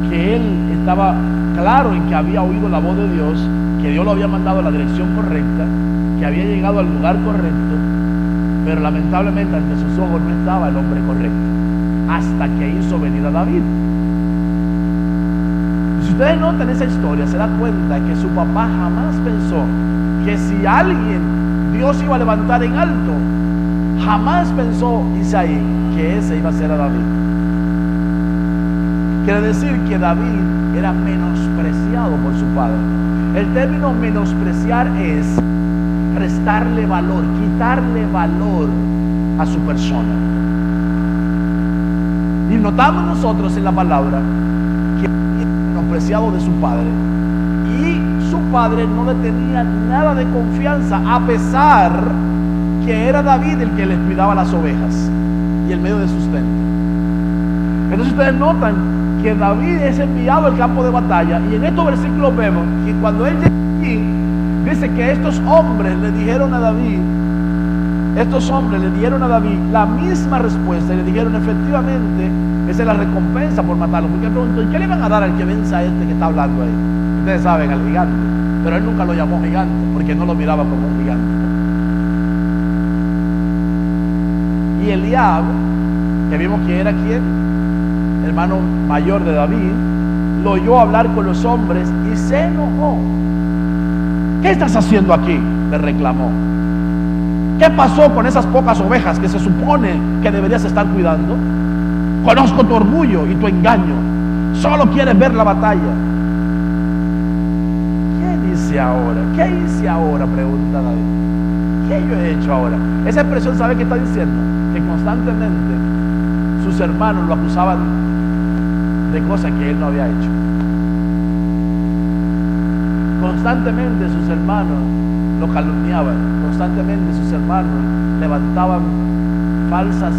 que él estaba claro en que había oído la voz de Dios, que Dios lo había mandado a la dirección correcta, que había llegado al lugar correcto, pero lamentablemente ante sus ojos no estaba el hombre correcto, hasta que hizo venir a David. Si ustedes notan esa historia, se da cuenta que su papá jamás pensó que si alguien Dios iba a levantar en alto, jamás pensó Isaí que ese iba a ser a David. Quiere decir que David era menospreciado por su padre. El término menospreciar es restarle valor, quitarle valor a su persona. Y notamos nosotros en la palabra que era menospreciado de su padre, y su padre no le tenía nada de confianza, a pesar que era David el que les cuidaba las ovejas y el medio de sustento. Entonces ustedes notan que David es enviado al campo de batalla, y en estos versículos vemos que cuando él llega aquí, dice que estos hombres le dieron a David la misma respuesta, y le dijeron: efectivamente, esa es la recompensa por matarlo. Porque él preguntó: ¿y qué le van a dar al que venza a este que está hablando ahí? Ustedes saben, al gigante. Pero él nunca lo llamó gigante, porque no lo miraba como un gigante. Y Eliab, que vimos que era quien, hermano mayor de David, lo oyó hablar con los hombres y se enojó. ¿Qué estás haciendo aquí?, le reclamó. ¿Qué pasó con esas pocas ovejas que se supone que deberías estar cuidando? Conozco tu orgullo y tu engaño. Solo quieres ver la batalla. ¿Qué hice ahora? ¿Qué hice ahora?, pregunta David. ¿Qué yo he hecho ahora? Esa expresión, ¿sabe qué está diciendo? Que constantemente sus hermanos lo acusaban de cosas que él no había hecho. Constantemente sus hermanos lo calumniaban. Constantemente sus hermanos levantaban falsos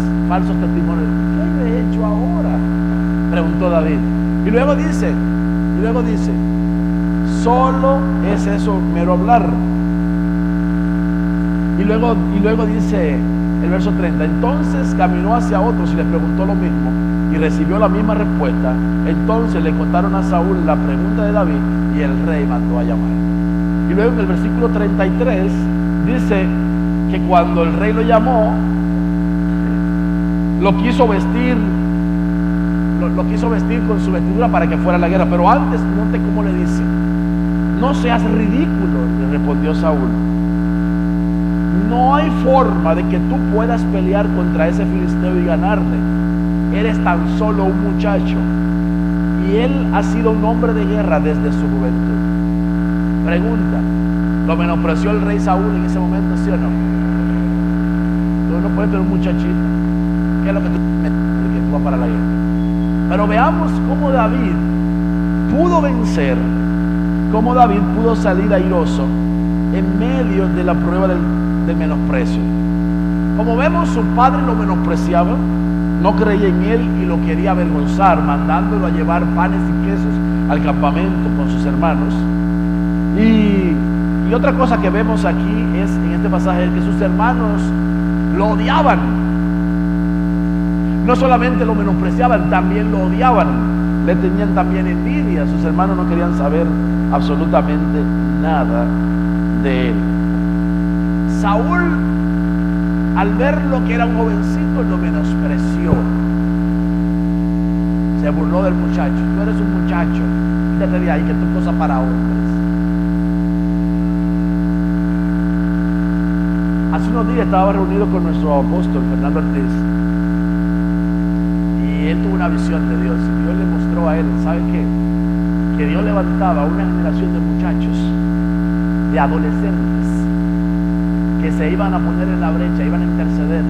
testimonios. ¿Qué yo he hecho ahora?, preguntó David. Y luego dice, solo es eso, mero hablar. Y luego dice el verso 30: entonces caminó hacia otros y les preguntó lo mismo, y recibió la misma respuesta. Entonces le contaron a Saúl la pregunta de David, y el rey mandó a llamar. Y luego en el versículo 33 dice que cuando el rey lo llamó, lo quiso vestir con su vestidura para que fuera a la guerra. Pero antes, note cómo le dice: no seas ridículo, le respondió Saúl. No hay forma de que tú puedas pelear contra ese filisteo y ganarle. Eres tan solo un muchacho, y él ha sido un hombre de guerra desde su juventud. Pregunta: ¿lo menospreció el rey Saúl en ese momento, sí o no? Tú no puedes tener un muchachito. ¿Qué es lo que tú vas para la guerra? Pero veamos cómo David pudo vencer, cómo David pudo salir airoso en medio de la prueba del menosprecio. Como vemos, su padre lo menospreciaba, no creía en él y lo quería avergonzar, mandándolo a llevar panes y quesos al campamento con sus hermanos. Y otra cosa que vemos aquí es, en este pasaje, que sus hermanos lo odiaban. No solamente lo menospreciaban, también lo odiaban. Le tenían también envidia. Sus hermanos no querían saber absolutamente nada de él. Saúl, al ver lo que era un jovencito, lo menospreció. Se burló del muchacho. Tú eres un muchacho, quítate de ahí, que esto es cosa para hombres. Hace unos días estaba reunido con nuestro apóstol Fernando Ortiz, y él tuvo una visión de Dios, y Dios le mostró a él, ¿sabe qué? Que Dios levantaba una generación de muchachos, de adolescentes, que se iban a poner en la brecha, iban a interceder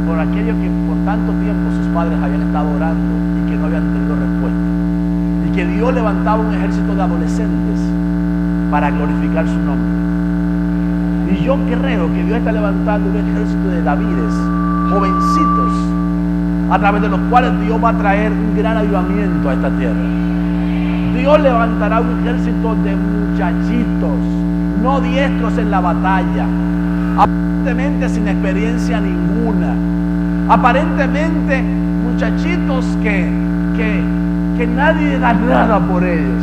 por aquello que por tanto tiempo sus padres habían estado orando y que no habían tenido respuesta. Y que Dios levantaba un ejército de adolescentes para glorificar su nombre. Y yo creo que Dios está levantando un ejército de Davides, jovencitos, a través de los cuales Dios va a traer un gran avivamiento a esta tierra. Dios levantará un ejército de muchachitos, no diestros en la batalla, aparentemente sin experiencia ninguna, aparentemente muchachitos que nadie da nada por ellos,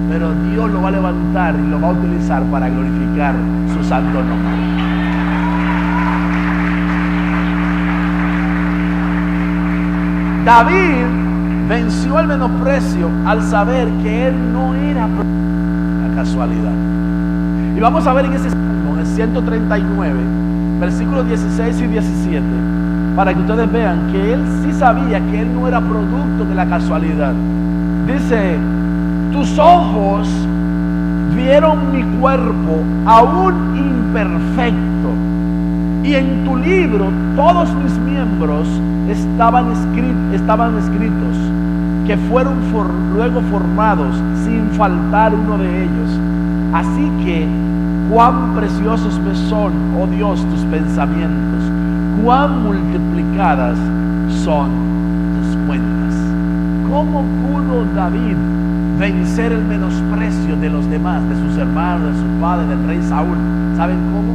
pero Dios lo va a levantar y lo va a utilizar para glorificar su santo nombre. David venció el menosprecio al saber que él no era la casualidad. Y vamos a ver en ese salmo, en el 139, versículos 16 y 17, para que ustedes vean que él sí sabía que él no era producto de la casualidad. Dice: tus ojos vieron mi cuerpo aún imperfecto, y en tu libro todos mis miembros estaban escritos, que fueron luego formados sin faltar uno de ellos. Así que cuán preciosos me son, oh Dios, tus pensamientos, cuán multiplicadas son tus cuentas. ¿Cómo pudo David vencer el menosprecio de los demás, de sus hermanos, de su padre, del rey Saúl? ¿Saben cómo?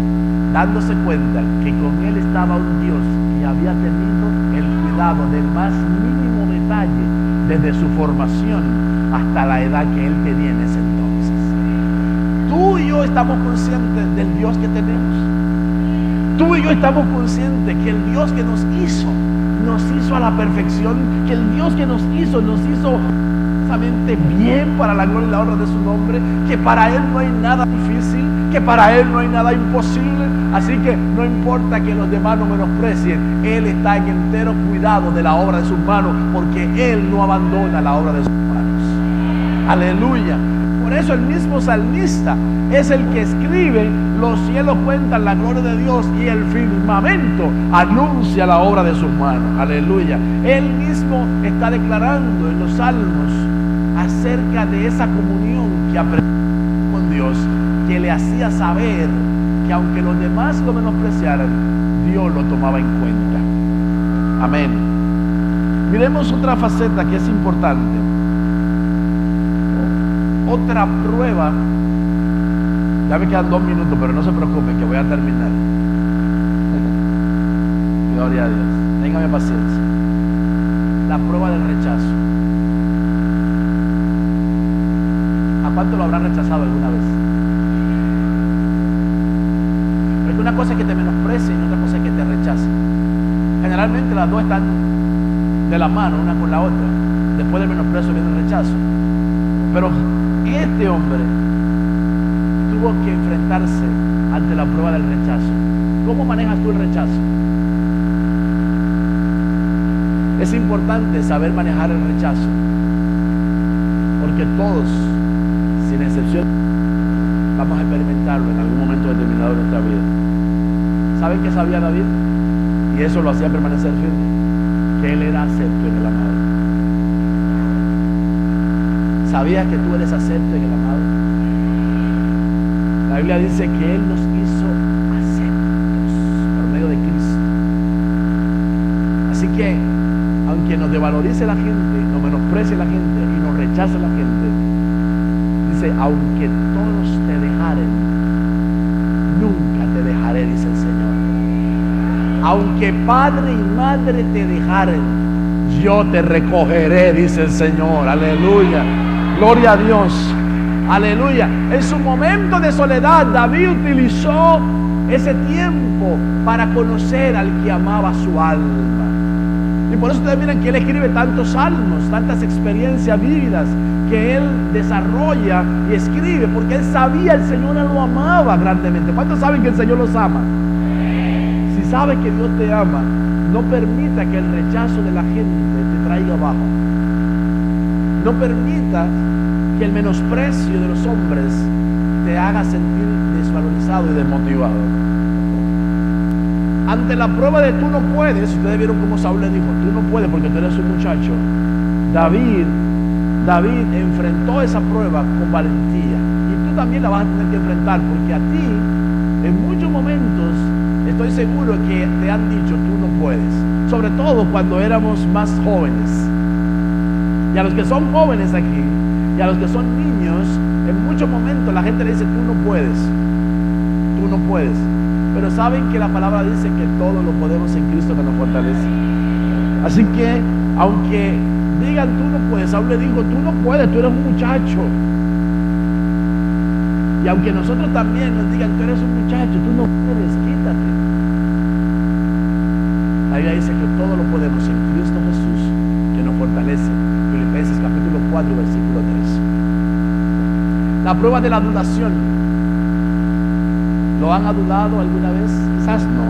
Dándose cuenta que con él estaba un Dios que había tenido el cuidado del más mínimo detalle desde su formación hasta la edad que él tenía en ese entonces. Tú y yo estamos conscientes del Dios que tenemos. Tú y yo estamos conscientes que el Dios que nos hizo a la perfección, que el Dios que nos hizo bien para la gloria y la honra de su nombre, que para él no hay nada difícil, que para él no hay nada imposible. Así que no importa que los demás no menosprecien, él está en entero cuidado de la obra de sus manos, porque él no abandona la obra de sus manos. Aleluya. Por eso el mismo salmista es el que escribe: los cielos cuentan la gloria de Dios y el firmamento anuncia la obra de sus manos. Aleluya. Él mismo está declarando en los salmos acerca de esa comunión que aprendió con Dios, que le hacía saber que aunque los demás lo menospreciaran, Dios lo tomaba en cuenta. Amén. Miremos otra faceta que es importante. Otra prueba. Ya me quedan 2 minutos, pero no se preocupen que voy a terminar. Gloria a Dios. Téngame paciencia. La prueba del rechazo. ¿A cuánto lo habrán rechazado alguna vez? Porque una cosa es que te menosprecien y otra cosa es que te rechacen. Generalmente las dos están de la mano, una con la otra. Después del menosprecio viene el rechazo. Pero este hombre tuvo que enfrentarse ante la prueba del rechazo. ¿Cómo manejas tú el rechazo? Es importante saber manejar el rechazo, porque todos, sin excepción, vamos a experimentarlo en algún momento determinado de nuestra vida. ¿Saben qué sabía David? Y eso lo hacía permanecer firme, que él era acepto en el amado. ¿Sabías que tú eres acepto en el amado? La Biblia dice que él nos hizo aceptos por medio de Cristo. Así que, aunque nos desvalorice la gente, nos menosprecie la gente y nos rechace la gente, dice: aunque todos te dejaren, nunca te dejaré, dice el Señor. Aunque padre y madre te dejaren, yo te recogeré, dice el Señor. Aleluya. Gloria a Dios. Aleluya. En su momento de soledad, David utilizó ese tiempo para conocer al que amaba su alma. Y por eso ustedes miren que él escribe tantos salmos, tantas experiencias vívidas que él desarrolla y escribe, porque él sabía el Señor lo amaba grandemente. ¿Cuántos saben que el Señor los ama? Si sabes que Dios te ama, no permita que el rechazo de la gente te traiga abajo. No permita que el menosprecio de los hombres te haga sentir desvalorizado y desmotivado. Ante la prueba de tú no puedes, ustedes vieron cómo Saúl le dijo: tú no puedes porque tú eres un muchacho. David enfrentó esa prueba con valentía, y tú también la vas a tener que enfrentar, porque a ti en muchos momentos estoy seguro que te han dicho tú no puedes, sobre todo cuando éramos más jóvenes. Y a los que son jóvenes aquí y a los que son niños, en muchos momentos la gente le dice tú no puedes, tú no puedes. Pero saben que la palabra dice que todo lo podemos en Cristo que nos fortalece. Así que, aunque digan tú no puedes, Saúl le dijo tú no puedes, tú eres un muchacho. Y aunque nosotros también nos digan tú eres un muchacho, tú no puedes, quítate. La Biblia dice que todo lo podemos en Cristo Jesús que nos fortalece. 4, versículo 3. La prueba de la adulación. ¿Lo han adulado alguna vez? Quizás no.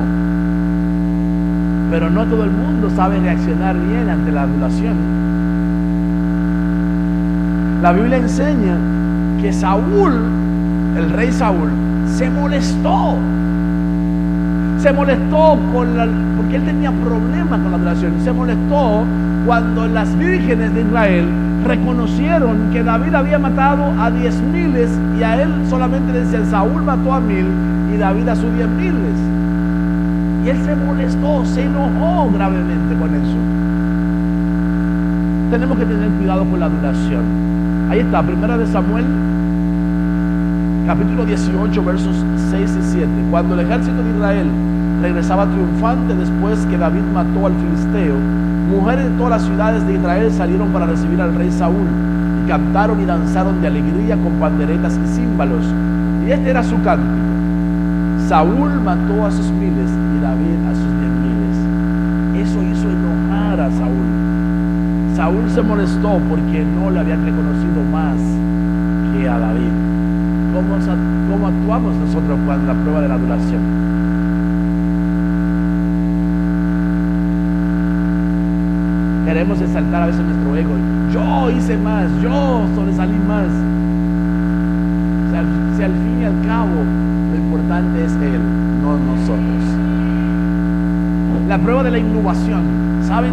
Pero no todo el mundo sabe reaccionar bien ante la adulación. La Biblia enseña que Saúl, el rey Saúl, se molestó. Se molestó porque él tenía problemas con la adulación. Se molestó cuando las vírgenes de Israel reconocieron que David había matado a 10,000 y a él solamente decía, Saúl mató a 1,000 y David a sus 10,000. Y él se molestó, se enojó gravemente con eso. Tenemos que tener cuidado con la adulación. Ahí está, 1 de Samuel, capítulo 18, versos 6 y 7. Cuando el ejército de Israel regresaba triunfante después que David mató al filisteo, mujeres de todas las ciudades de Israel salieron para recibir al rey Saúl y cantaron y danzaron de alegría con panderetas y címbalos. Y este era su cántico: Saúl mató a sus 1,000 y David a sus 10,000. Eso hizo enojar a Saúl. Saúl se molestó porque no le habían reconocido más que a David. ¿Cómo actuamos nosotros cuando la prueba de la adulación? Queremos exaltar a veces nuestro ego. Yo hice más, yo sobresalí más. Si al fin y al cabo lo importante es Él, no nosotros. La prueba de la innovación, ¿saben?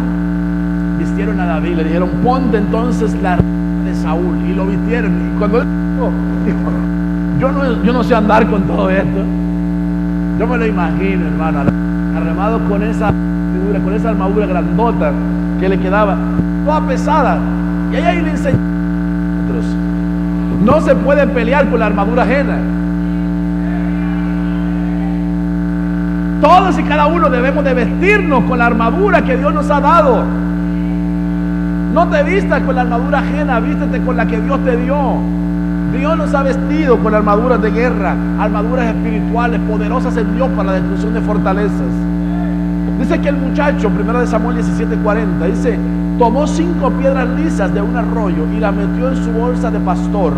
Vistieron a David, le dijeron, ponte entonces la ropa de Saúl, y lo vistieron. Y cuando él dijo, yo no sé andar con todo esto. Yo me lo imagino, hermano, armado con esa armadura grandota que le quedaba, toda pesada. Y ahí hay un enseñanza. No se puede pelear con la armadura ajena. Todos y cada uno debemos de vestirnos con la armadura que Dios nos ha dado. No te vistas con la armadura ajena, vístete con la que Dios te dio. Dios nos ha vestido con armaduras de guerra, armaduras espirituales poderosas en Dios para la destrucción de fortalezas. Dice que el muchacho, 1 de Samuel 17:40, dice, tomó 5 piedras lisas de un arroyo y las metió en su bolsa de pastor,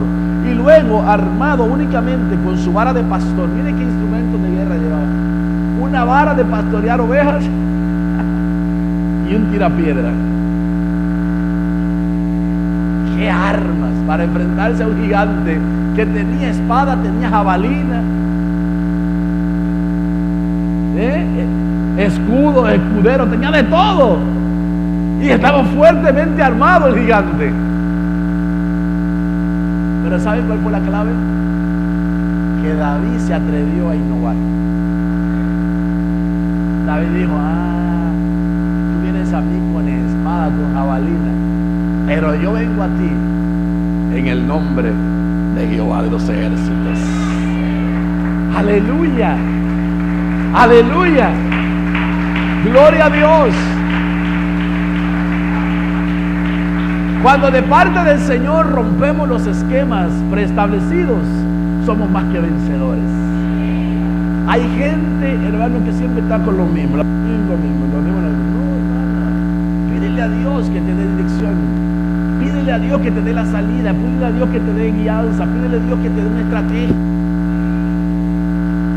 y luego, armado únicamente con su vara de pastor, mire qué instrumentos de guerra llevaba, una vara de pastorear ovejas y un tirapiedra. ¡Qué armas para enfrentarse a un gigante que tenía espada, tenía jabalina, escudo, escudero, tenía de todo! Y estaba fuertemente armado el gigante. Pero ¿saben cuál fue la clave? Que David se atrevió a innovar. David dijo, tú vienes a mí con espada, con jabalina, pero yo vengo a ti en el nombre de Jehová de los ejércitos. Aleluya, aleluya, gloria a Dios. Cuando de parte del Señor rompemos los esquemas preestablecidos, somos más que vencedores. Hay gente, hermano, que siempre está con lo mismo. Pídele a Dios que te dé dirección. Pídele a Dios que te dé la salida. Pídele a Dios que te dé guianza. Pídele a Dios que te dé una estrategia.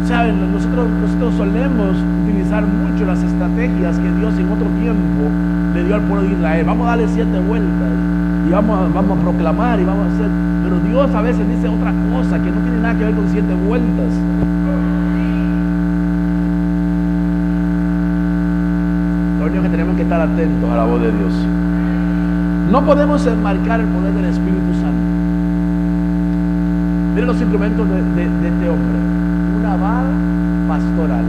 Saben, nosotros solemos utilizar mucho las estrategias que Dios en otro tiempo le dio al pueblo de Israel. Vamos a darle 7 vueltas y vamos a proclamar y vamos a hacer. Pero Dios a veces dice otra cosa que no tiene nada que ver con 7 vueltas. Lo único que tenemos que estar atentos a la voz de Dios. No podemos enmarcar el poder del Espíritu Santo. Miren los instrumentos de este hombre: una vara pastoral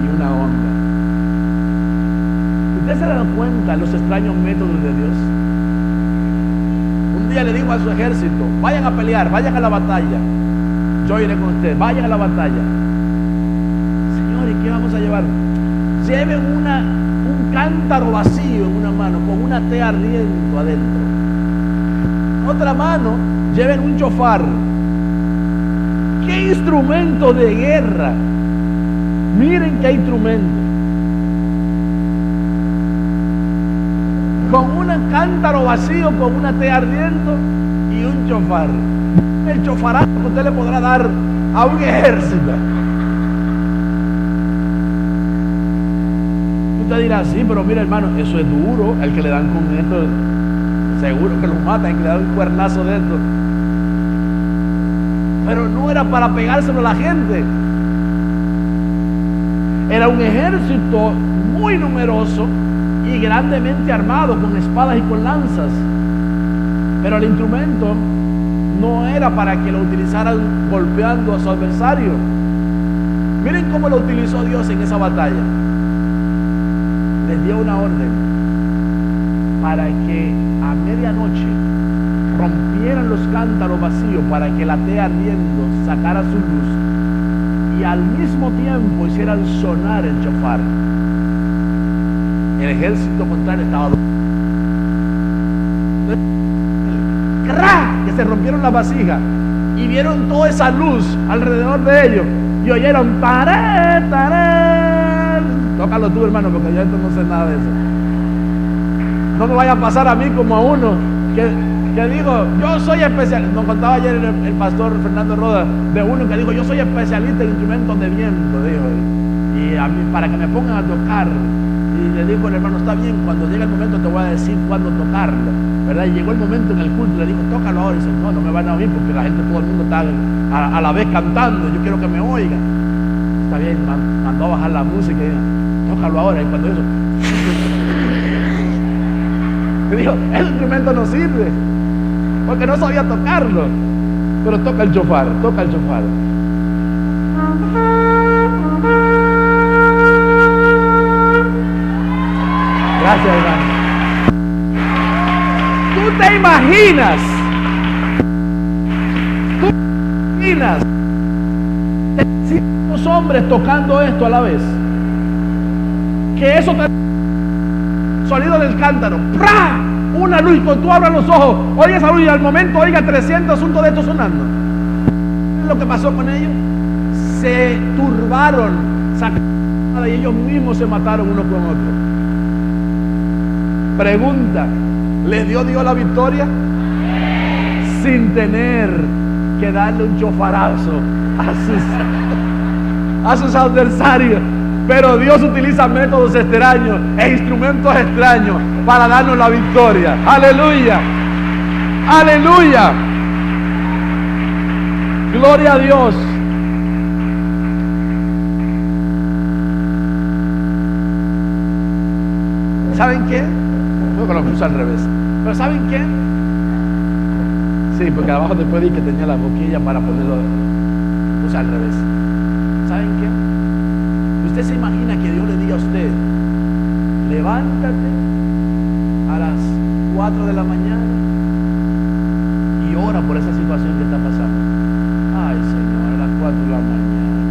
y una honda. ¿Usted se da cuenta de los extraños métodos de Dios? Un día le dijo a su ejército, vayan a pelear, vayan a la batalla, yo iré con ustedes, vayan a la batalla. Señor, ¿y qué vamos a llevar? Lleven un cántaro vacío en una mano con una tea ardiendo adentro. Otra mano, lleven un chofar. ¡Qué instrumento de guerra! Miren qué instrumento. Con una cántaro vacío con una tea ardiendo y un chofar. El chofarazo que usted le podrá dar a un ejército. Usted dirá, sí, pero mira, hermano, eso es duro. El que le dan con esto, seguro que lo matan, el que le dan un cuernazo de esto. Pero no era para pegárselo a la gente. Era un ejército muy numeroso y grandemente armado con espadas y con lanzas. Pero el instrumento no era para que lo utilizaran golpeando a su adversario. Miren cómo lo utilizó Dios en esa batalla. Les dio una orden para que a medianoche rompieran los cántaros vacíos, para que la tea ardiendo sacara su luz y al mismo tiempo hicieran sonar el chofar. El ejército contrario estaba que se rompieron las vasijas y vieron toda esa luz alrededor de ellos y oyeron taré, taré. Tócalo tú, hermano, porque yo esto no sé nada de eso. No me vaya a pasar a mí como a uno que digo, yo soy especialista. Nos contaba ayer el pastor Fernando Roda de uno que dijo, yo soy especialista en instrumentos de viento, dijo, y a mí, para que me pongan a tocar. Y le dijo el hermano, está bien, cuando llegue el momento te voy a decir cuándo tocarlo, ¿verdad? Y llegó el momento en el culto, le dijo, tócalo ahora. Y dice, no me van a oír porque la gente, todo el mundo está a la vez cantando, yo quiero que me oigan. Está bien, mandó a bajar la música y dijo, tócalo ahora. Y cuando eso, le dijo, el instrumento no sirve, porque no sabía tocarlo. Pero toca el chofar, toca el chofar. Gracias, hermano. ¿Tú te imaginas? Los hombres tocando esto a la vez? Que eso te... sonido del cántaro, ¡pra! Una luz, cuando tú abras los ojos, oiga esa luz y al momento oiga 300 asuntos de esto sonando. ¿Qué es lo que pasó con ellos? Se turbaron, y ellos mismos se mataron uno con otro. Pregunta, ¿les dio Dios la victoria? Sin tener que darle un chofarazo a sus adversarios. Pero Dios utiliza métodos extraños e instrumentos extraños para darnos la victoria. Aleluya, aleluya, gloria a Dios. ¿Saben qué? Creo que lo puse al revés. Pero ¿saben qué? Sí, porque abajo después di que tenía la boquilla para ponerlo. Puse al revés. ¿Saben qué? Usted se imagina que Dios le diga a usted, levántate a las 4 de la mañana y ora por esa situación que está pasando. Ay, Señor, a las 4 de la mañana.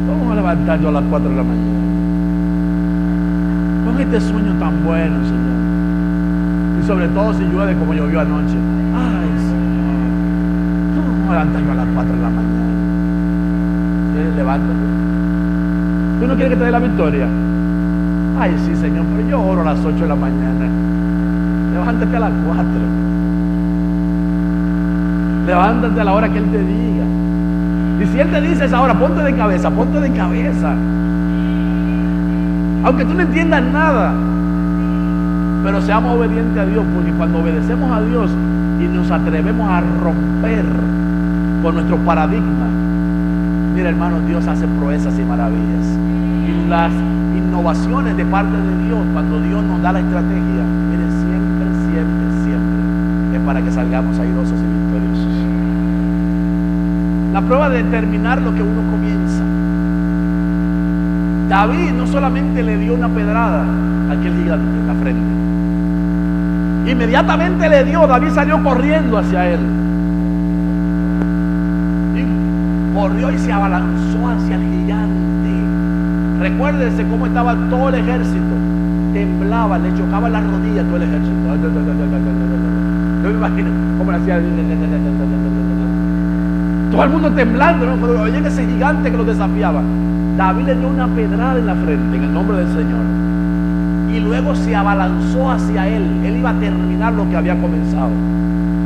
¿Cómo voy a levantar yo a las 4 de la mañana? Con este sueño tan bueno, Señor. Y sobre todo si llueve como llovió anoche. Ay, Señor, ¿cómo voy a levantar yo a las 4 de la mañana? Levántate. ¿Tú no quieres que te dé la victoria? Ay, sí, Señor, pero yo oro a las 8 de la mañana. Levántate a las 4. Levántate a la hora que Él te diga. Y si Él te dice esa hora, ponte de cabeza, ponte de cabeza. Aunque tú no entiendas nada, pero seamos obedientes a Dios, porque cuando obedecemos a Dios y nos atrevemos a romper con nuestro paradigma, mira, hermano, Dios hace proezas y maravillas. Y las innovaciones de parte de Dios, cuando Dios nos da la estrategia, mire, siempre es para que salgamos airosos y victoriosos. La prueba de terminar lo que uno comienza. David no solamente le dio una pedrada a aquel gigante en la frente. Inmediatamente le dio, David salió corriendo hacia él. Corrió y se abalanzó hacia el gigante. Recuérdense cómo estaba todo el ejército. Temblaba, le chocaba las rodillas todo el ejército. Yo me imagino cómo le hacía. Todo el mundo temblando, ¿no? Pero oye ese gigante que lo desafiaba. David le dio una pedrada en la frente en el nombre del Señor. Y luego se abalanzó hacia él. Él iba a terminar lo que había comenzado.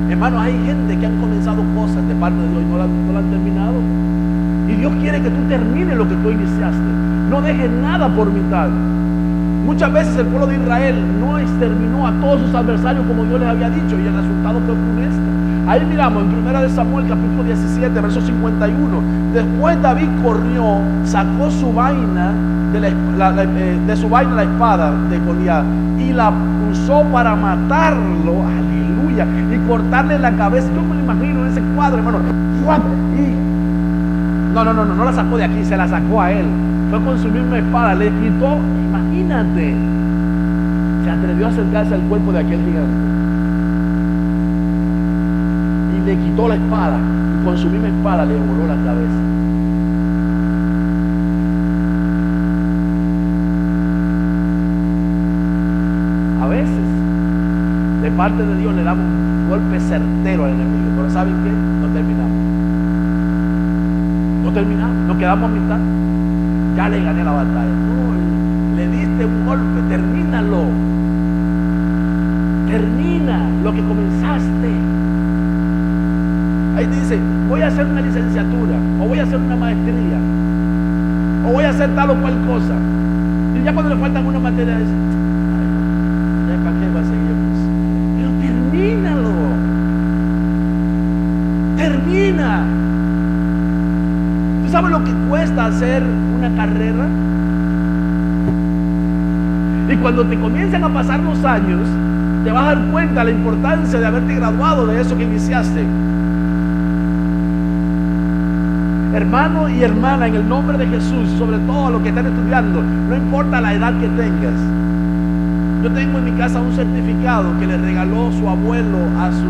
Hermano, hay gente que han comenzado cosas de parte de Dios y no la han terminado. Y Dios quiere que tú termines lo que tú iniciaste. No dejes nada por mitad. Muchas veces el pueblo de Israel no exterminó a todos sus adversarios como Dios les había dicho, y el resultado fue funesto. Ahí miramos en 1 Samuel capítulo 17, verso 51. Después David corrió, sacó su vaina de su vaina la espada de Goliat y la usó para matarlo, aleluya, y cortarle la cabeza. Yo me lo imagino en ese cuadro, hermano. No la sacó de aquí, se la sacó a él. Fue con su misma espada, le quitó, imagínate, se atrevió a acercarse al cuerpo de aquel gigante y le quitó la espada, y con su misma espada le voló la cabeza. A veces de parte de Dios le damos un golpe certero al enemigo, pero ¿saben qué? No terminamos, nos quedamos a mitad. Ya le gané la batalla. No, le diste un golpe, termínalo. Termina lo que comenzaste. Ahí te dice, voy a hacer una licenciatura, o voy a hacer una maestría, o voy a hacer tal o cual cosa. Y ya cuando le faltan una materia, dice, ay, no, ya para qué va a seguir. Pero termínalo. Termina. ¿Tú sabes lo que cuesta hacer una carrera? Y cuando te comienzan a pasar los años, te vas a dar cuenta de la importancia de haberte graduado de eso que iniciaste. Hermano y hermana, en el nombre de Jesús, sobre todo a los que están estudiando, no importa la edad que tengas. Yo tengo en mi casa un certificado que le regaló su abuelo a su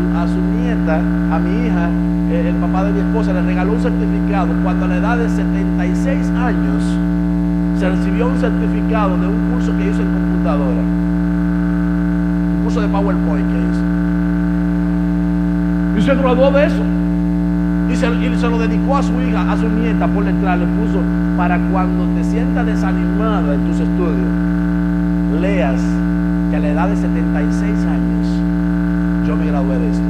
nieta, a mi hija. El papá de mi esposa le regaló un certificado cuando a la edad de 76 años se recibió un certificado de un curso que hizo en computadora, un curso de PowerPoint que hizo, y se graduó de eso y se lo dedicó a su hija, a su nieta, por letra, le puso: para cuando te sientas desanimada en tus estudios, leas que a la edad de 76 años yo me gradué de esto.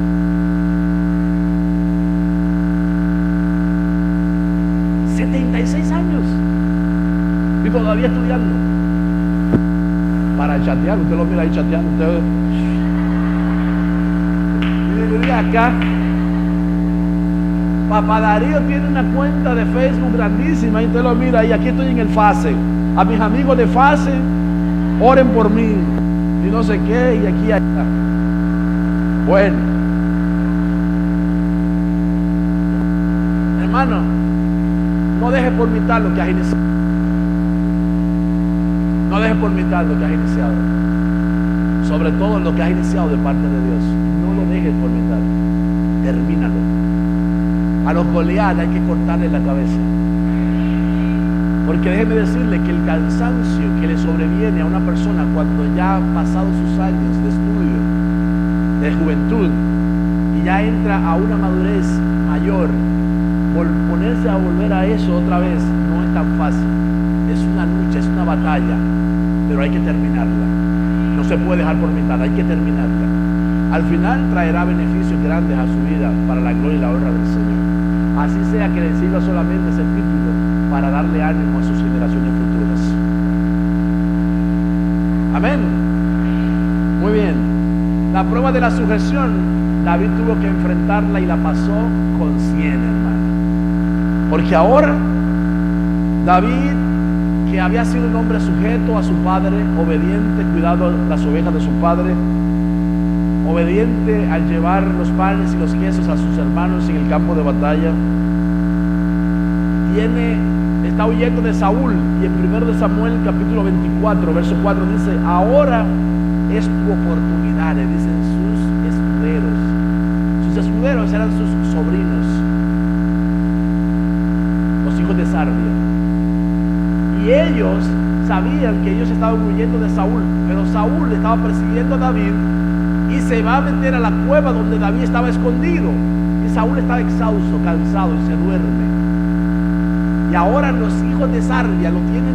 Y todavía estudiando para chatear. Usted lo mira ahí chateando, usted y acá. Papá Darío tiene una cuenta de Facebook grandísima y usted lo mira ahí. Aquí estoy en el FASE. A mis amigos de FASE, oren por mí y no sé qué, y aquí allá. Bueno, hermano, no dejes por mitad lo que has iniciado. No dejes por mitad lo que has iniciado. Sobre todo lo que has iniciado de parte de Dios. No lo dejes por mitad. Termínalo. A los Goliat hay que cortarle la cabeza. Porque déjeme decirle que el cansancio que le sobreviene a una persona cuando ya han pasado sus años de estudio, de juventud, y ya entra a una madurez mayor, por ponerse a volver a eso otra vez, no es tan fácil. Es una lucha, es una batalla, pero hay que terminarla. No se puede dejar por mitad, hay que terminarla. Al final traerá beneficios grandes a su vida para la gloria y la honra del Señor. Así sea que le sirva solamente ese título para darle ánimo a sus generaciones futuras. Amén. Muy bien. La prueba de la sujeción, David tuvo que enfrentarla y la pasó con 100, hermano. Porque ahora David, que había sido un hombre sujeto a su padre, obediente, cuidado las ovejas de su padre, obediente al llevar los panes y los quesos a sus hermanos en el campo de batalla, está huyendo de Saúl. Y en 1 Samuel capítulo 24 verso 4 dice: ahora es tu oportunidad, le dicen sus escuderos. Sus escuderos eran sus sobrinos, los hijos de Sarvia. Y ellos sabían que ellos estaban huyendo de Saúl, pero Saúl estaba persiguiendo a David y se va a meter a la cueva donde David estaba escondido. Y Saúl estaba exhausto, cansado y se duerme. Y ahora los hijos de Sarvia lo tienen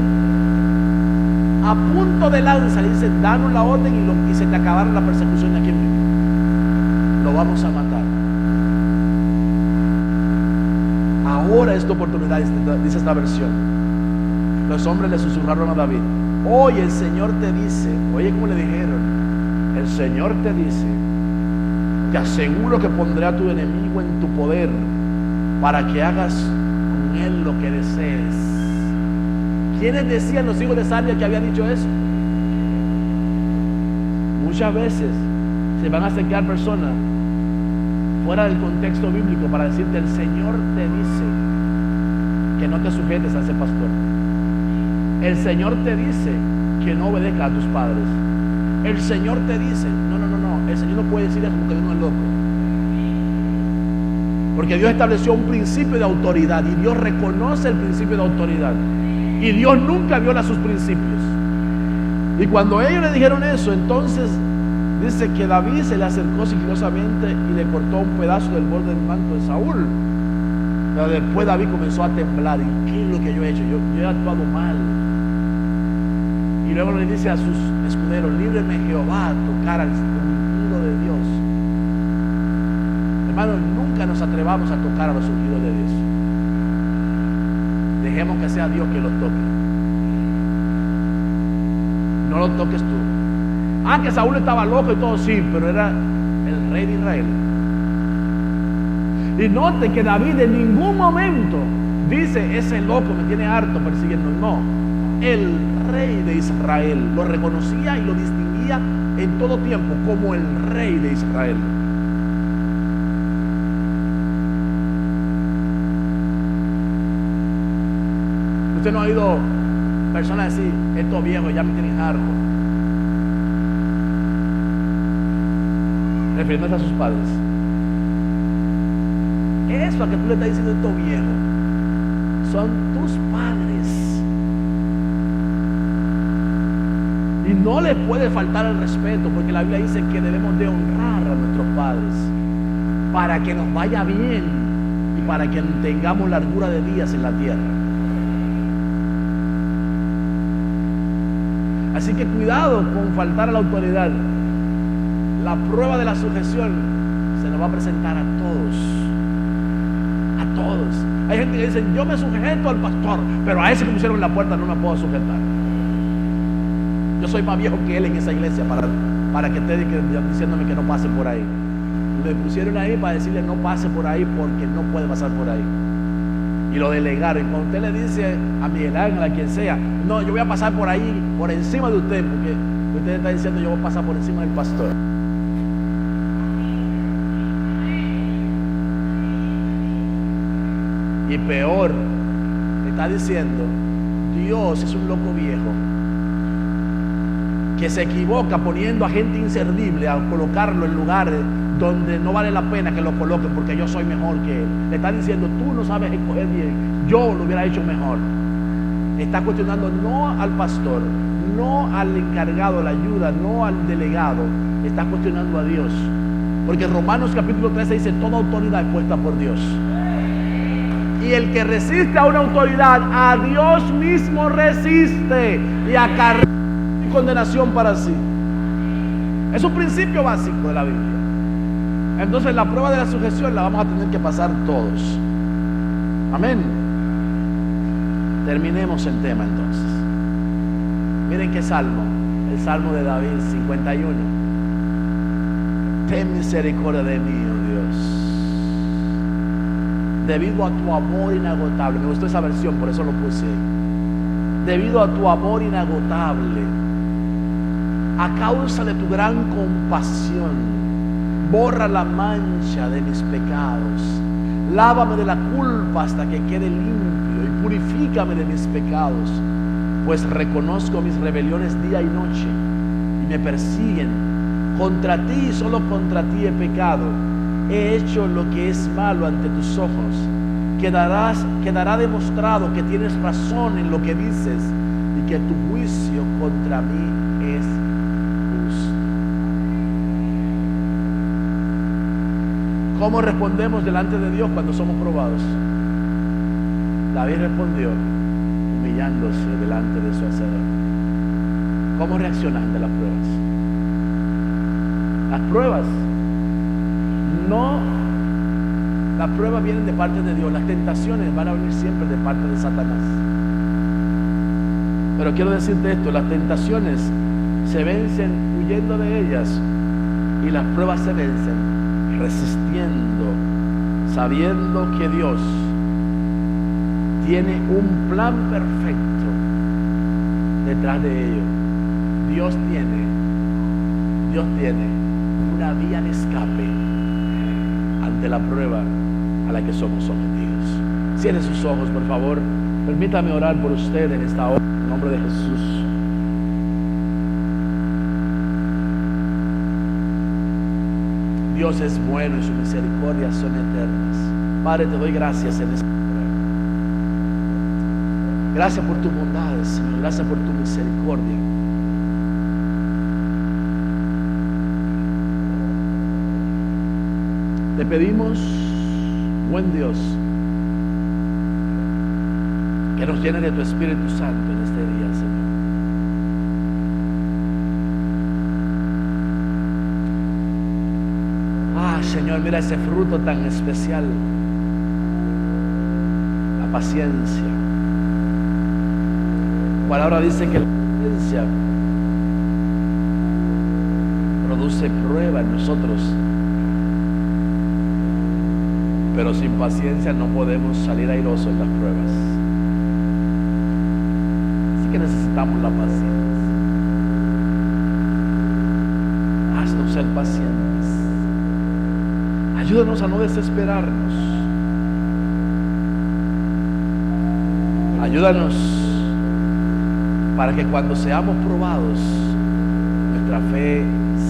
a punto punto de lanza le dice, danos la orden y se te acabaron la persecución aquí mismo. Lo vamos a matar. Ahora es tu oportunidad, dice esta versión. Los hombres le susurraron a David, hoy el Señor te dice, oye como le dijeron, el Señor te dice, te aseguro que pondré a tu enemigo en tu poder para que hagas con él lo que desees. ¿Quiénes decían los hijos de Sarvia que habían dicho eso? Muchas veces se van a acercar personas fuera del contexto bíblico para decirte, el Señor te dice que no te sujetes a ese pastor. El Señor te dice que no obedezcas a tus padres. El Señor te dice, no, el Señor no puede decir eso porque uno es loco. Porque Dios estableció un principio de autoridad y Dios reconoce el principio de autoridad. Y Dios nunca viola sus principios. Y cuando ellos le dijeron eso, entonces dice que David se le acercó sigilosamente y le cortó un pedazo del borde del manto de Saúl. Pero después David comenzó a temblar. ¿Y qué es lo que yo he hecho? Yo he actuado mal. Y luego le dice a sus escuderos, líbreme Jehová a tocar al ungido de Dios. Hermanos, nunca nos atrevamos a tocar a los ungidos de Dios. Dejemos que sea Dios quien los toque. No lo toques tú. Que Saúl estaba loco y todo, sí, pero era el rey de Israel. Y note que David en ningún momento dice, ese loco me tiene harto persiguiendo. No, el rey de Israel lo reconocía y lo distinguía en todo tiempo como el rey de Israel. Usted no ha oído personas decir, estos viejos ya me tienen harto, refiriéndose a sus padres. Eso a que tú le estás diciendo estos viejos son tus padres. Y no les puede faltar el respeto, porque la Biblia dice que debemos de honrar a nuestros padres para que nos vaya bien y para que tengamos largura de días en la tierra. Así que cuidado con faltar a la autoridad. La prueba de la sujeción se nos va a presentar a todos. A todos. Hay gente que dice, yo me sujeto al pastor, pero a ese que pusieron en la puerta no me puedo sujetar. Yo soy más viejo que él en esa iglesia para que esté diciéndome que no pase por ahí. Le pusieron ahí para decirle no pase por ahí porque no puede pasar por ahí. Y lo delegaron. Y cuando usted le dice a Miguel Ángel, a quien sea, no, yo voy a pasar por ahí, por encima de usted, porque usted está diciendo yo voy a pasar por encima del pastor. Y peor, está diciendo, Dios es un loco viejo que se equivoca poniendo a gente inservible a colocarlo en lugares donde no vale la pena que lo coloquen porque yo soy mejor que él. Le está diciendo, tú no sabes escoger bien, yo lo hubiera hecho mejor. Está cuestionando no al pastor, no al encargado de la ayuda, no al delegado. Está cuestionando a Dios. Porque Romanos capítulo 13 dice, toda autoridad es puesta por Dios. Y el que resiste a una autoridad, a Dios mismo resiste y acarrea condenación para sí. Es un principio básico de la Biblia. Entonces la prueba de la sujeción la vamos a tener que pasar todos. Amén. Terminemos el tema entonces. Miren qué salmo. El salmo de David 51. Ten misericordia de mí, oh Dios, debido a tu amor inagotable. Me gustó esa versión, por eso lo puse. Debido a tu amor inagotable, a causa de tu gran compasión, borra la mancha de mis pecados. Lávame de la culpa hasta que quede limpio y purifícame de mis pecados, pues reconozco mis rebeliones día y noche y me persiguen. Contra ti y solo contra ti he pecado. He hecho lo que es malo ante tus ojos. Quedará demostrado que tienes razón en lo que dices y que tu juicio contra mí es justo. ¿Cómo respondemos delante de Dios cuando somos probados? David respondió humillándose delante de su Hacedor. ¿Cómo reaccionar ante las pruebas? Las pruebas las pruebas vienen de parte de Dios. Las tentaciones van a venir siempre de parte de Satanás. Pero quiero decirte esto, las tentaciones se vencen huyendo de ellas y las pruebas se vencen resistiendo, sabiendo que Dios tiene un plan perfecto detrás de ello. Dios tiene una vía de escape ante la prueba a la que somos sometidos. Cierre sus ojos, por favor. Permítame orar por usted en esta hora, en el nombre de Jesús. Dios es bueno y sus misericordias son eternas. Padre, te doy gracias en esta hora. Gracias por tu bondad, Señor. Gracias por tu misericordia. Te pedimos, buen Dios, que nos llene de tu Espíritu Santo en este día, Señor. Señor, mira ese fruto tan especial, la paciencia. La palabra dice que la paciencia produce prueba en nosotros, pero sin paciencia no podemos salir airosos en las pruebas. Así que necesitamos la paciencia. Haznos ser pacientes. Ayúdanos a no desesperarnos. Ayúdanos para que cuando seamos probados, nuestra fe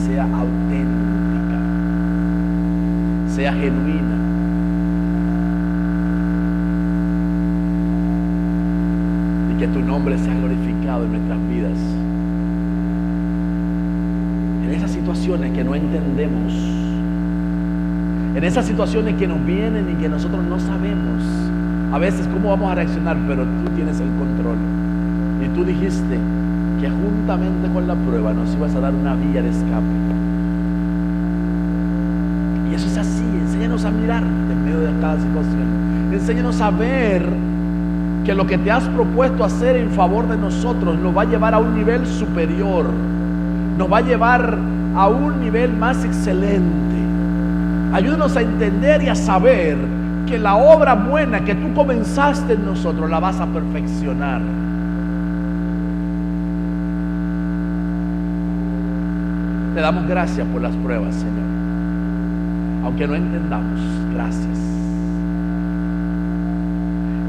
sea auténtica, sea genuina. Y que tu nombre sea glorificado en nuestras vidas. En esas situaciones que no entendemos, en esas situaciones que nos vienen y que nosotros no sabemos a veces cómo vamos a reaccionar, pero tú tienes el control. Y tú dijiste que juntamente con la prueba nos ibas a dar una vía de escape. Y eso es así. Enséñanos a mirarte en medio de cada situación. Enséñanos a ver que lo que te has propuesto hacer en favor de nosotros nos va a llevar a un nivel superior. Nos va a llevar a un nivel más excelente. Ayúdanos a entender y a saber que la obra buena que tú comenzaste en nosotros la vas a perfeccionar. Te damos gracias por las pruebas, Señor. Aunque no entendamos, gracias.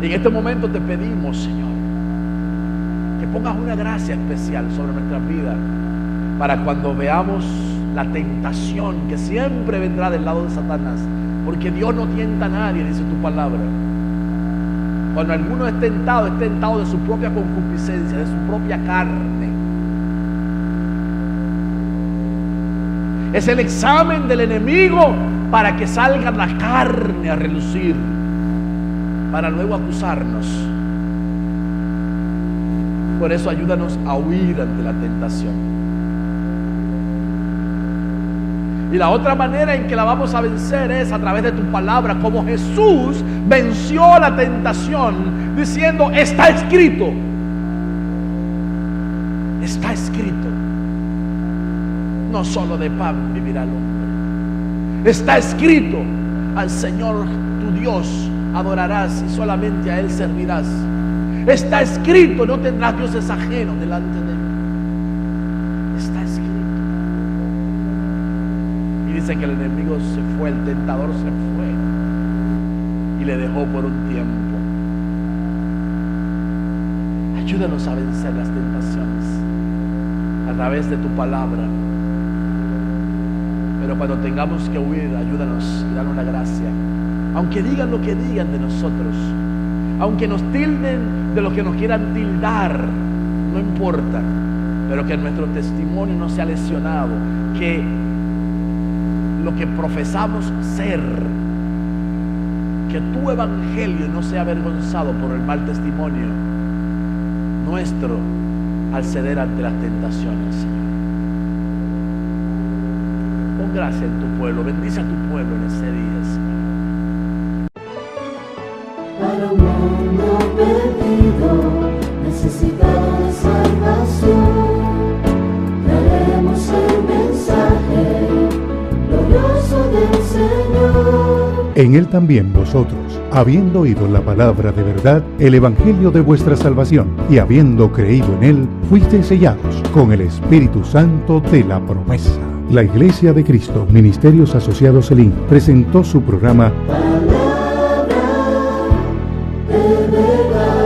Y en este momento te pedimos, Señor, que pongas una gracia especial sobre nuestras vidas para cuando veamos la tentación que siempre vendrá del lado de Satanás, porque Dios no tienta a nadie, dice tu palabra. Cuando alguno es tentado de su propia concupiscencia, de su propia carne. Es el examen del enemigo para que salga la carne a relucir, para luego acusarnos. Por eso ayúdanos a huir ante la tentación. Y la otra manera en que la vamos a vencer es a través de tu palabra, como Jesús venció la tentación diciendo: está escrito. Está escrito. No solo de pan vivirá el hombre. Está escrito: al Señor tu Dios adorarás y solamente a Él servirás. Está escrito: no tendrás dioses ajenos delante de Él. Está escrito. Y dice que el enemigo se fue, el tentador se fue y le dejó por un tiempo. Ayúdanos a vencer las tentaciones a través de tu palabra. Pero cuando tengamos que huir, ayúdanos y danos la gracia. Aunque digan lo que digan de nosotros, aunque nos tilden de lo que nos quieran tildar, no importa, pero que nuestro testimonio no sea lesionado, que lo que profesamos ser, que tu evangelio no sea avergonzado por el mal testimonio nuestro al ceder ante las tentaciones, Señor. Pon gracia en tu pueblo, bendice a tu pueblo en ese día, Señor. Para un mundo perdido, necesitado de salvación, traemos el mensaje glorioso del Señor. En él también vosotros, habiendo oído la palabra de verdad, el evangelio de vuestra salvación, y habiendo creído en él, fuisteis sellados con el Espíritu Santo de la promesa. La Iglesia de Cristo, Ministerios Asociados Selim, presentó su programa Palabra de verdad.